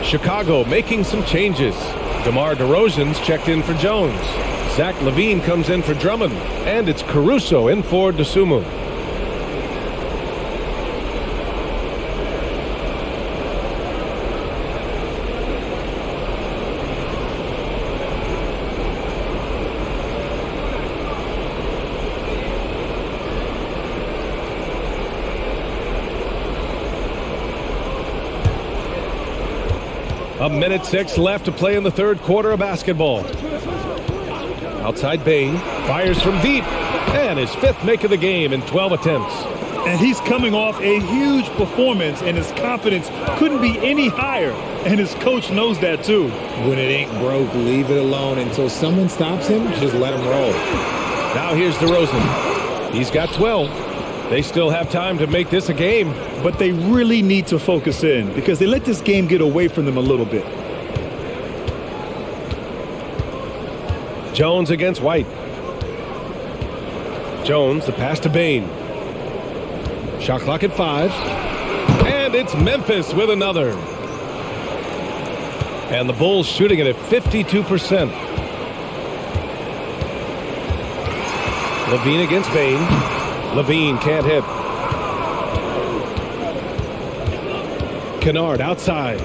Chicago making some changes. DeMar DeRozan's checked in for Jones. Zach LaVine comes in for Drummond, and it's Caruso in for Dosunmu. A minute 6 left to play in the third quarter of basketball. Outside Bane, fires from deep, and his 5th make of the game in 12 attempts. And he's coming off a huge performance, and his confidence couldn't be any higher, and his coach knows that too. When it ain't broke, leave it alone. Until someone stops him, just let him roll. Now here's DeRozan. He's got 12. They still have time to make this a game. But they really need to focus in because they let this game get away from them a little bit. Jones against White. Jones, the pass to Bane. Shot clock at 5. And it's Memphis with another. And the Bulls shooting it at 52%. LaVine against Bane. LaVine can't hit. Kennard outside.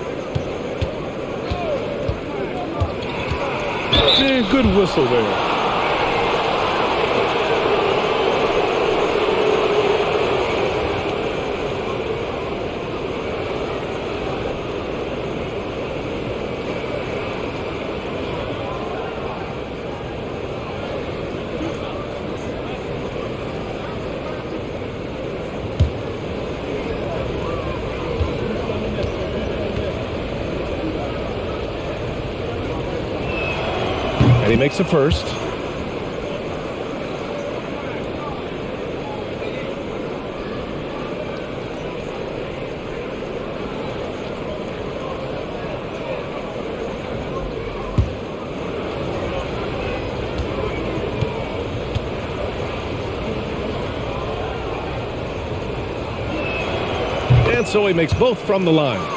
Man, good whistle there. And he makes the first. And so he makes both from the line.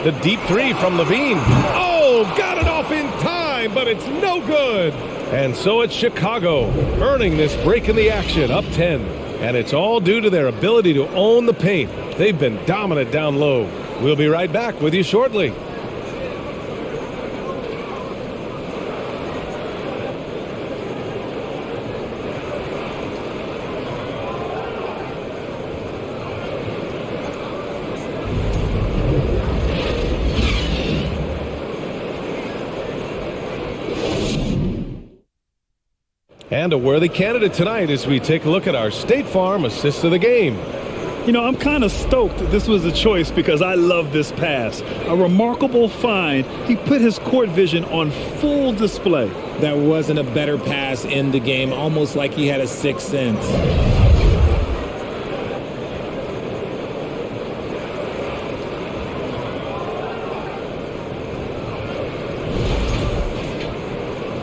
The deep 3 from LaVine. Oh, got it off in time, but it's no good. And so it's Chicago earning this break in the action, up 10. And it's all due to their ability to own the paint. They've been dominant down low. We'll be right back with you shortly. And a worthy candidate tonight as we take a look at our State Farm assist of the game. You know, I'm kind of stoked this was a choice because I love this pass. A remarkable find. He put his court vision on full display. That wasn't a better pass in the game, almost like he had a sixth sense.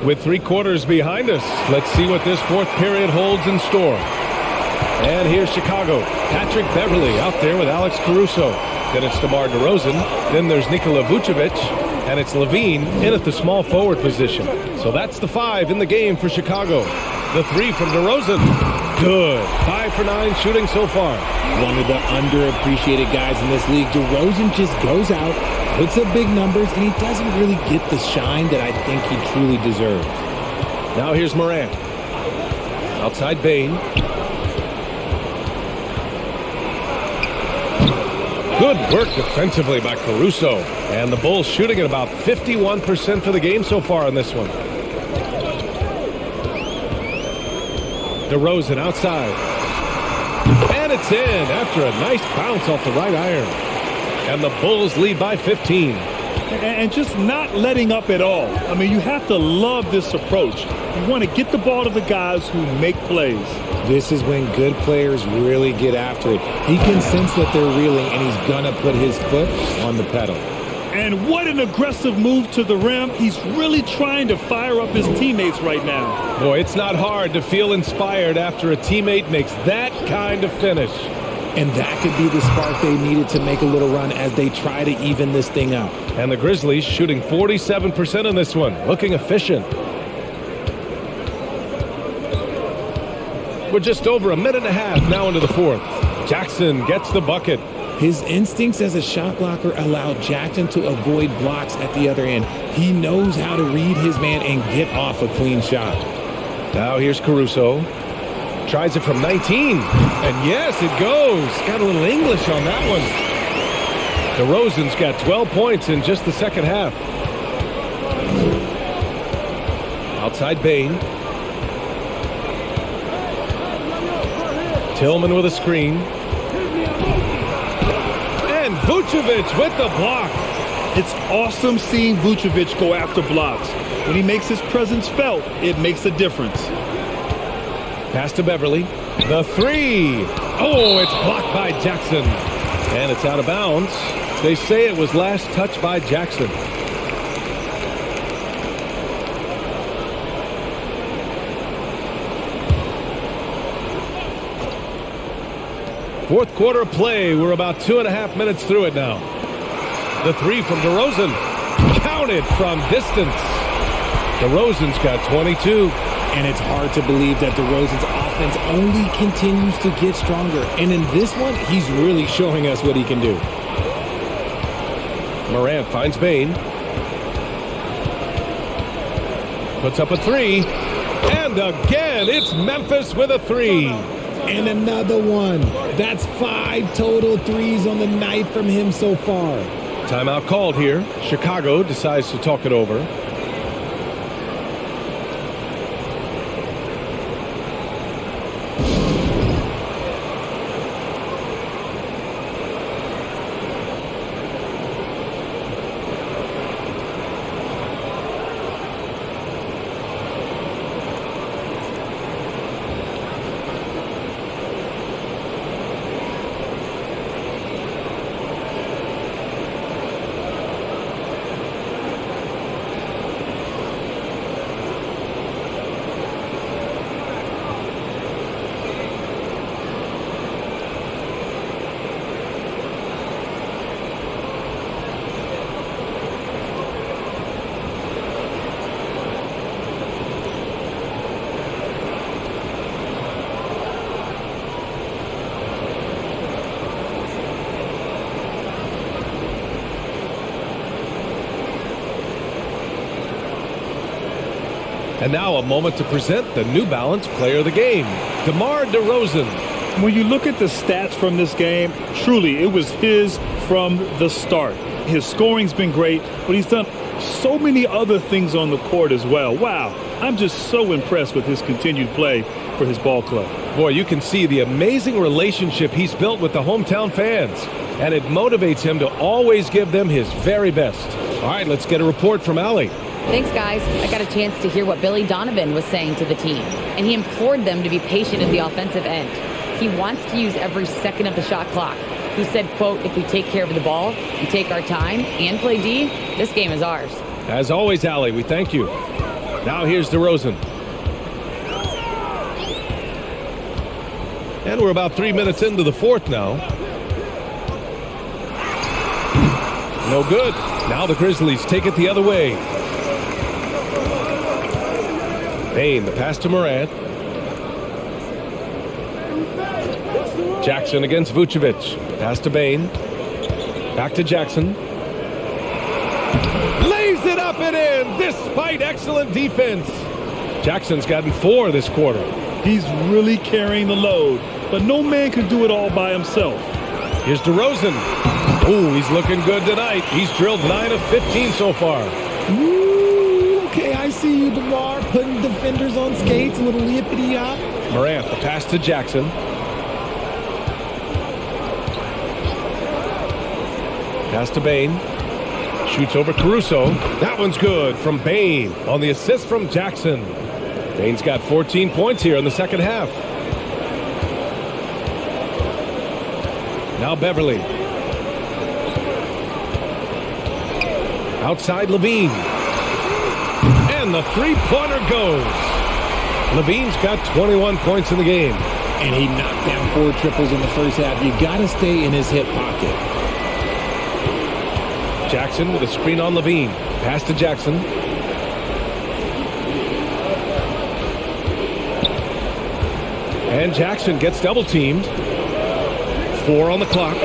With 3 quarters behind us, let's see what this fourth period holds in store. And here's Chicago. Patrick Beverley out there with Alex Caruso. Then it's DeMar DeRozan. Then there's Nikola Vucevic. And it's LaVine in at the small forward position. So that's the 5 in the game for Chicago. The 3 from DeRozan. Good. 5 for 9 shooting so far. One of the underappreciated guys in this league. DeRozan just goes out, puts up big numbers, and he doesn't really get the shine that I think he truly deserves. Now here's Morant. Outside Bane. Good work defensively by Caruso. And the Bulls shooting at about 51% for the game so far in this one. DeRozan outside. And it's in after a nice bounce off the right iron. And the Bulls lead by 15. And just not letting up at all. I mean, you have to love this approach. You want to get the ball to the guys who make plays. This is when good players really get after it. He can sense that they're reeling, and he's going to put his foot on the pedal. And what an aggressive move to the rim. He's really trying to fire up his teammates right now. Boy, it's not hard to feel inspired after a teammate makes that kind of finish. And that could be the spark they needed to make a little run as they try to even this thing up. And the Grizzlies shooting 47% in this one, looking efficient. We're just over a minute and a half now into the fourth. Jackson gets the bucket. His instincts as a shot blocker allow Jackson to avoid blocks at the other end. He knows how to read his man and get off a clean shot. Now here's Caruso. Tries it from 19. And yes, it goes. Got a little English on that one. DeRozan's got 12 points in just the second half. Outside Bane. Tillman with a screen. And Vucevic with the block. It's awesome seeing Vucevic go after blocks. When he makes his presence felt, it makes a difference. Pass to Beverly. The three. Oh, it's blocked by Jackson. And it's out of bounds. They say it was last touched by Jackson. Fourth quarter play. We're about 2.5 minutes through it now. The three from DeRozan. Counted from distance. DeRozan's got 22. And it's hard to believe that DeRozan's offense only continues to get stronger. And in this one, he's really showing us what he can do. Morant finds Bane. Puts up a three. And again, it's Memphis with a three. And another one. That's 5 total threes on the night from him so far. Timeout called here. Chicago decides to talk it over. And now a moment to present the New Balance Player of the Game, DeMar DeRozan. When you look at the stats from this game, truly it was his from the start. His scoring's been great, but he's done so many other things on the court as well. Wow, I'm just so impressed with his continued play for his ball club. Boy, you can see the amazing relationship he's built with the hometown fans, and it motivates him to always give them his very best. All right, let's get a report from Allie. Thanks, guys. I got a chance to hear what Billy Donovan was saying to the team, and he implored them to be patient at the offensive end. He wants to use every second of the shot clock. He said, quote, if we take care of the ball and take our time and play D, this game is ours. As always, Allie, we thank you. Now here's DeRozan. And we're about 3 minutes into the fourth now. No good. Now the Grizzlies take it the other way. Bane, the pass to Morant. Jackson against Vucevic. Pass to Bane. Back to Jackson. Lays it up and in despite excellent defense. Jackson's gotten 4 this quarter. He's really carrying the load, but no man can do it all by himself. Here's DeRozan. Oh, he's looking good tonight. He's drilled 9 of 15 so far. Ooh, okay, I see you, DeMar, putting defenders on skates, a little yippity-hop. Morant, the pass to Jackson. Pass to Bane. Shoots over Caruso. That one's good from Bane on the assist from Jackson. Bane's got 14 points here in the second half. Now Beverly. Outside Levine. And the three-pointer goes. Levine's got 21 points in the game. And he knocked down 4 triples in the first half. You got to stay in his hip pocket. Jackson with a screen on Levine. Pass to Jackson. And Jackson gets double teamed. 4 on the clock.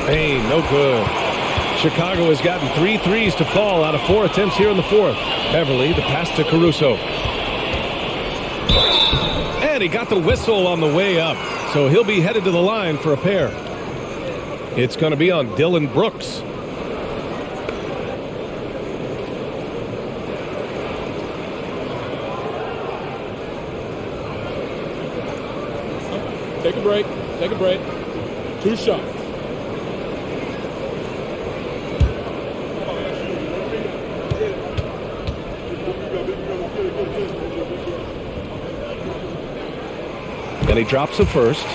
Hey, no good. Chicago has gotten 3 threes to fall out of 4 attempts here in the fourth. Beverly, the pass to Caruso. And he got the whistle on the way up. So he'll be headed to the line for a pair. It's going to be on Dillon Brooks. Take a break. Take a break. 2 shots. And he drops the first.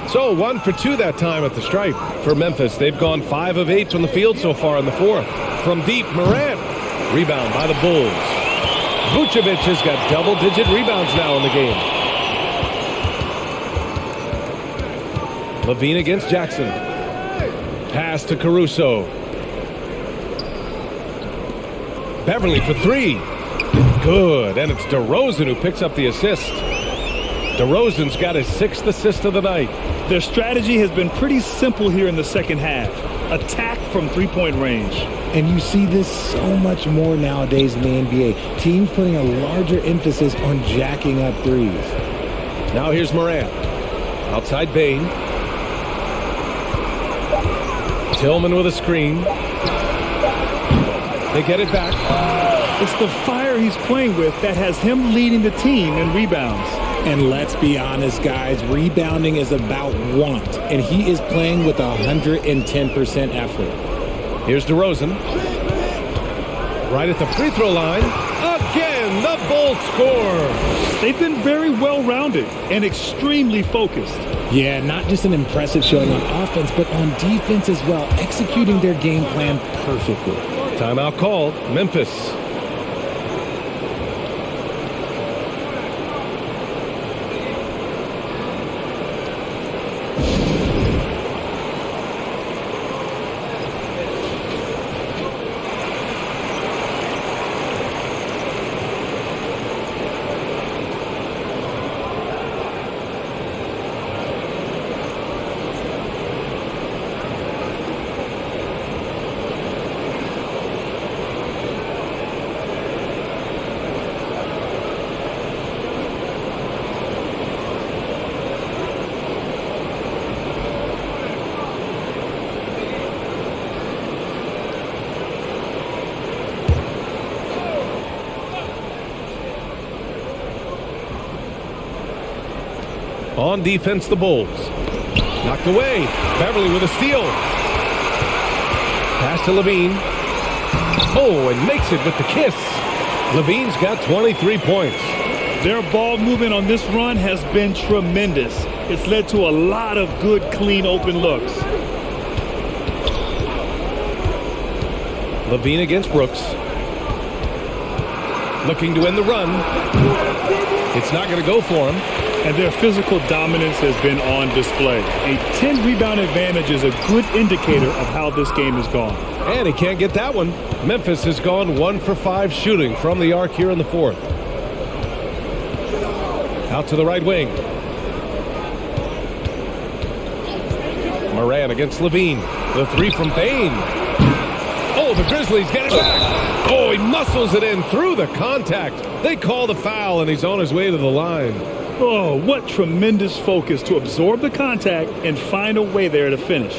So 1 for 2 that time at the stripe for Memphis. They've gone 5 of 8 from the field so far in the fourth. From deep, Morant. Rebound by the Bulls. Vucevic has got double-digit rebounds now in the game. Levine against Jackson. Pass to Caruso. Beverly for 3. Good, and it's DeRozan who picks up the assist. DeRozan's got his 6th assist of the night. Their strategy has been pretty simple here in the second half. Attack from three-point range. And you see this so much more nowadays in the NBA. Teams putting a larger emphasis on jacking up threes. Now here's Morant. Outside Bain. Tillman with a screen. They get it back. It's the fire he's playing with that has him leading the team in rebounds. And let's be honest, guys, rebounding is about want. And he is playing with 110% effort. Here's DeRozan. Right at the free throw line. Again, the Bulls score. They've been very well-rounded and extremely focused. Yeah, not just an impressive showing on offense, but on defense as well, executing their game plan perfectly. Timeout called. Memphis. On defense, the Bulls. Knocked away. Beverly with a steal. Pass to Levine. Oh, and makes it with the kiss. Levine's got 23 points. Their ball movement on this run has been tremendous. It's led to a lot of good, clean, open looks. Levine against Brooks. Looking to end the run. It's not going to go for him. And their physical dominance has been on display. A 10-rebound advantage is a good indicator of how this game has gone. And he can't get that one. Memphis has gone 1 for 5 shooting from the arc here in the fourth. Out to the right wing. Morant against Levine. The 3 from Bain. Oh, the Grizzlies get it back. Oh, he muscles it in through the contact. They call the foul, and he's on his way to the line. Oh, what tremendous focus to absorb the contact and find a way there to finish.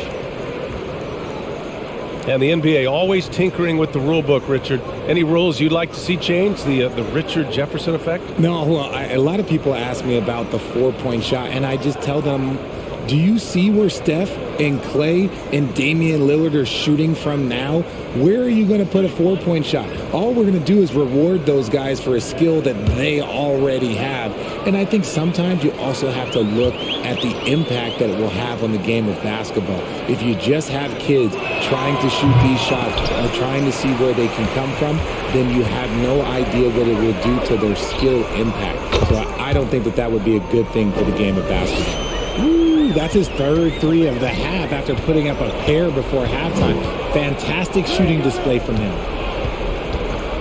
And the NBA always tinkering with the rule book, Richard. Any rules you'd like to see changed? The Richard Jefferson effect? No, well, a lot of people ask me about the 4-point shot, and I just tell them Do you see where Steph and Clay and Damian Lillard are shooting from now? Where are you going to put a 4-point shot? All we're going to do is reward those guys for a skill that they already have. And I think sometimes you also have to look at the impact that it will have on the game of basketball. If you just have kids trying to shoot these shots or trying to see where they can come from, then you have no idea what it will do to their skill impact. So I don't think that that would be a good thing for the game of basketball. Ooh, that's his third three of the half after putting up a pair before halftime. Fantastic shooting display from him.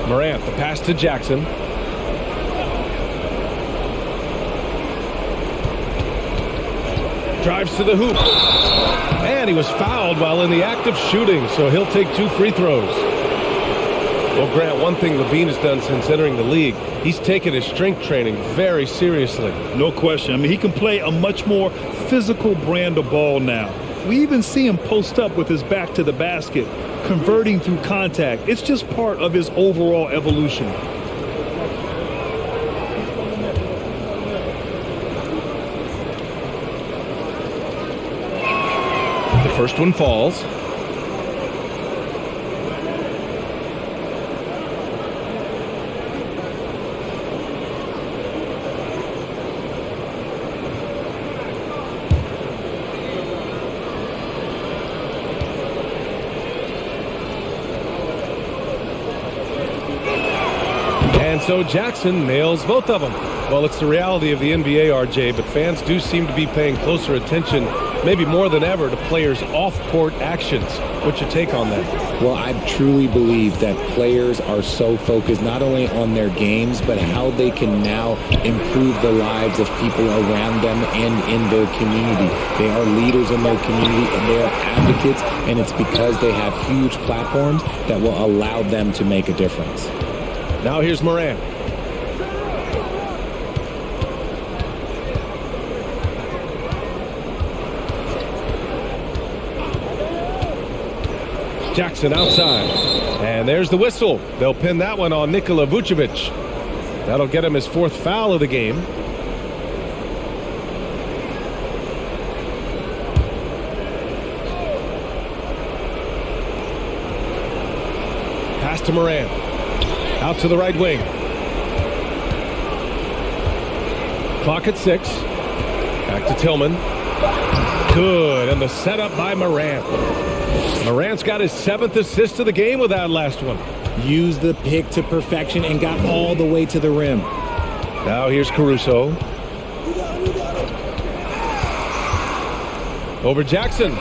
Morant, the pass to Jackson. Drives to the hoop. And he was fouled while in the act of shooting, so he'll take 2 free throws. Well, Grant, one thing LaVine has done since entering the league, he's taken his strength training very seriously. No question. I mean, he can play a much more physical brand of ball now. We even see him post up with his back to the basket, converting through contact. It's just part of his overall evolution. The first one falls. And so Jackson nails both of them. Well, it's the reality of the NBA, RJ, but fans do seem to be paying closer attention, maybe more than ever, to players' off-court actions. What's your take on that? Well, I truly believe that players are so focused not only on their games, but how they can now improve the lives of people around them and in their community. They are leaders in their community and they are advocates, and it's because they have huge platforms that will allow them to make a difference. Now here's Morant. Jackson outside. And there's the whistle. They'll pin that one on Nikola Vucevic. That'll get him his 4th foul of the game. Pass to Morant. Out to the right wing. Clock at 6. Back to Tillman. Good. And the setup by Morant. Morant's got his 7th assist of the game with that last one. Used the pick to perfection and got all the way to the rim. Now here's Caruso. Over Jackson.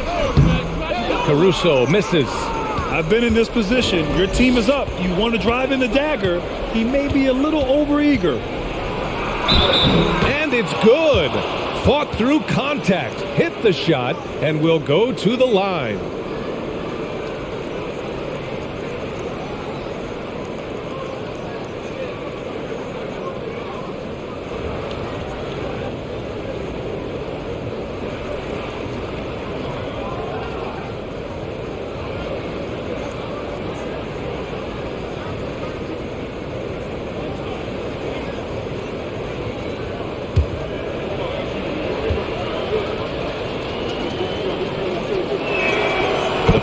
Caruso misses. I've been in this position. Your team is up. You want to drive in the dagger. He may be a little overeager. And it's good. Fought through contact. Hit the shot and will go to the line.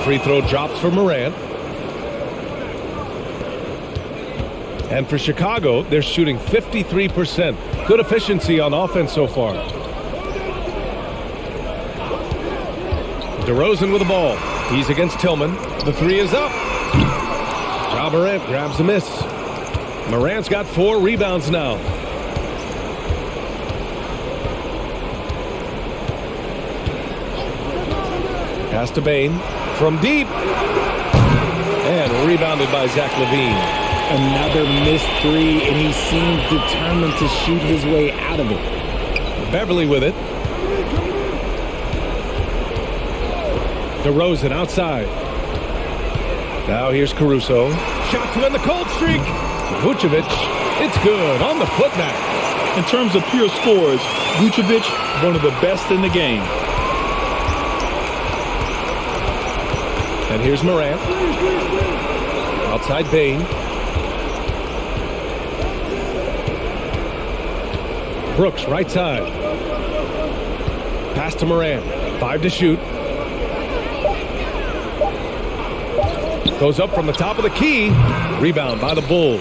Free throw drops for Morant. And for Chicago, they're shooting 53%. Good efficiency on offense so far. DeRozan with the ball. He's against Tillman. The 3 is up. Ja Morant grabs the miss. Morant's got 4 rebounds now. Pass to Bane. From deep. And rebounded by Zach LaVine. Another missed 3, and he seemed determined to shoot his way out of it. Beverly with it. DeRozan outside. Now here's Caruso. Shot to end the cold streak. Vucevic. It's good on the putback. In terms of pure scores, Vucevic, one of the best in the game. And here's Morant. Outside Bane. Brooks, right side. Pass to Morant. 5 to shoot. Goes up from the top of the key. Rebound by the Bulls.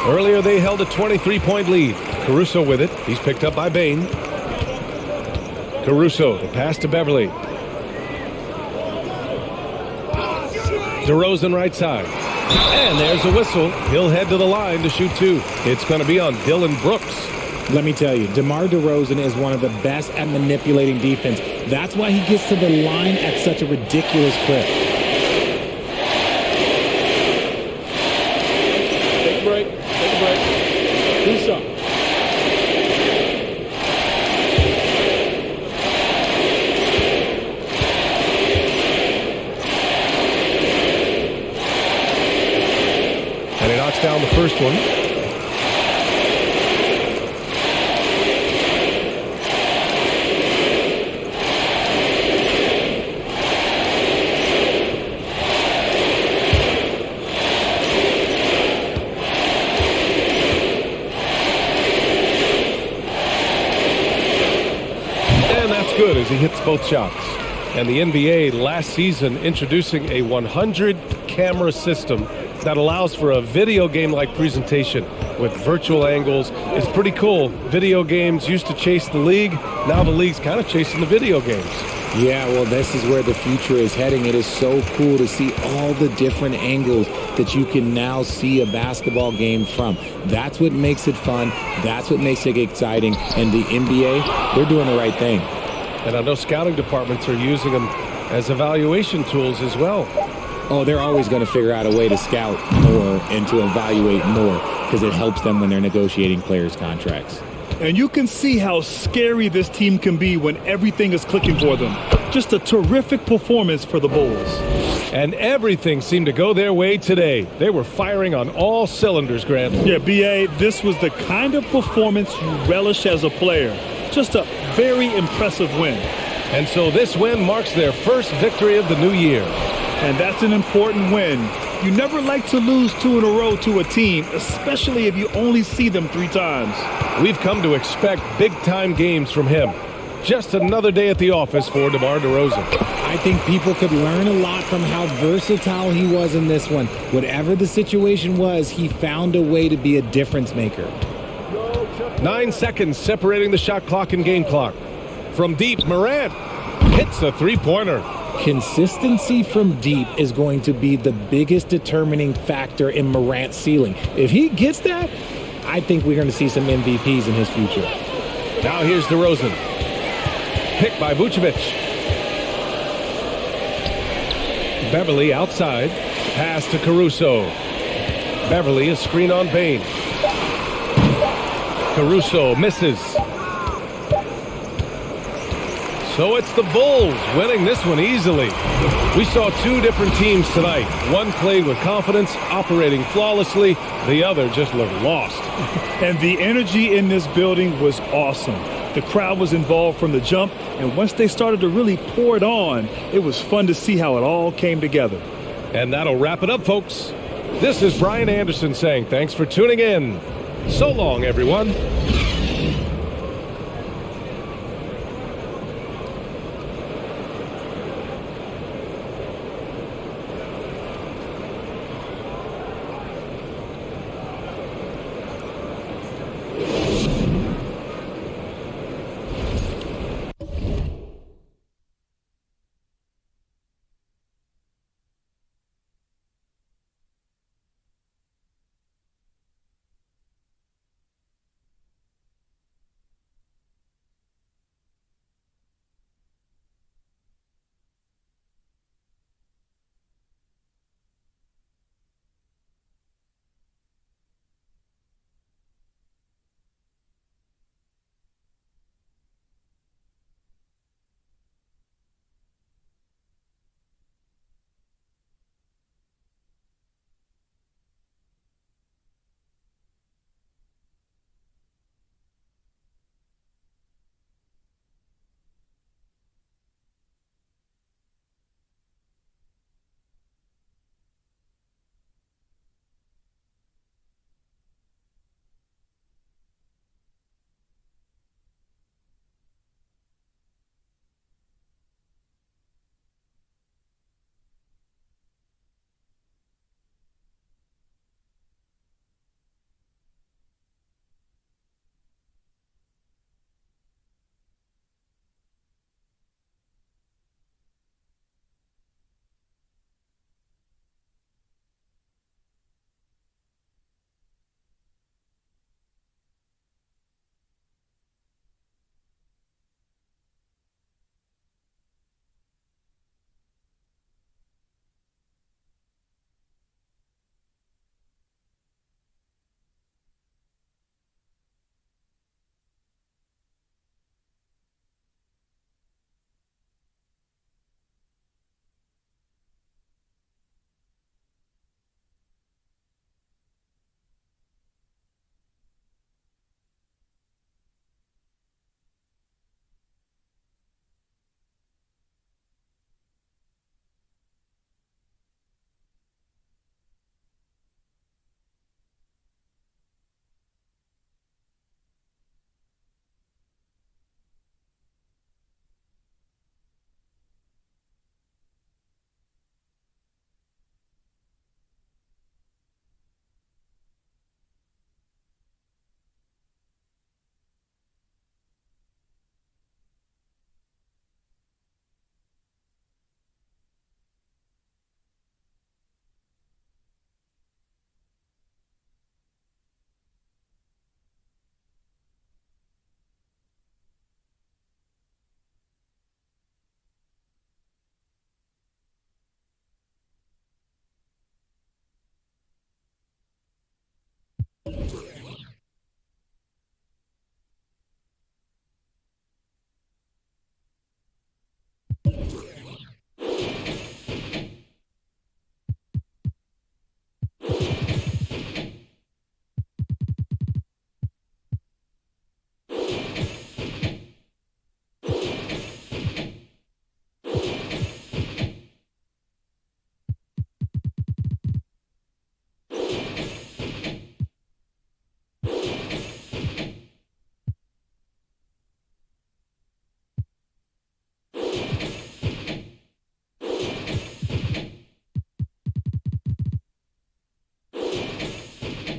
Earlier they held a 23-point lead. Caruso with it. He's picked up by Bane. Caruso, the pass to Beverly. DeRozan right side. And there's a whistle. He'll head to the line to shoot 2. It's going to be on Dylan Brooks. Let me tell you, DeMar DeRozan is one of the best at manipulating defense. That's why he gets to the line at such a ridiculous clip. Take a break. Take a break. 2 shots. And he knocks down the first one. Good as he hits both shots. And the NBA last season introducing a 100-camera system that allows for a video game-like presentation with virtual angles. It's pretty cool. Video games used to chase the league. Now the league's kind of chasing the video games. Yeah, well, this is where the future is heading. It is so cool to see all the different angles that you can now see a basketball game from. That's what makes it fun. That's what makes it exciting. And the NBA, they're doing the right thing. And I know scouting departments are using them as evaluation tools as well. Oh, they're always going to figure out a way to scout more and to evaluate more because it helps them when they're negotiating players' contracts. And you can see how scary this team can be when everything is clicking for them. Just a terrific performance for the Bulls. And everything seemed to go their way today. They were firing on all cylinders, Grant. Yeah, B.A., this was the kind of performance you relish as a player. Just a very impressive win. And so this win marks their first victory of the new year. And that's an important win. You never like to lose 2 in a row to a team, especially if you only see them 3 times. We've come to expect big-time games from him. Just another day at the office for DeMar DeRozan. I think people could learn a lot from how versatile he was in this one. Whatever the situation was, he found a way to be a difference maker. 9 seconds separating the shot clock and game clock. From deep, Morant hits a 3-pointer. Consistency from deep is going to be the biggest determining factor in Morant's ceiling. If he gets that, I think we're going to see some MVPs in his future. Now here's DeRozan. Picked by Vucevic. Beverly outside. Pass to Caruso. Beverly, a screen on Bane. Caruso misses. So it's the Bulls winning this one easily. We saw 2 different teams tonight. One played with confidence, operating flawlessly. The other just looked lost. And the energy in this building was awesome. The crowd was involved from the jump, and once they started to really pour it on, it was fun to see how it all came together. And that'll wrap it up, folks. This is Brian Anderson saying thanks for tuning in. So long, everyone.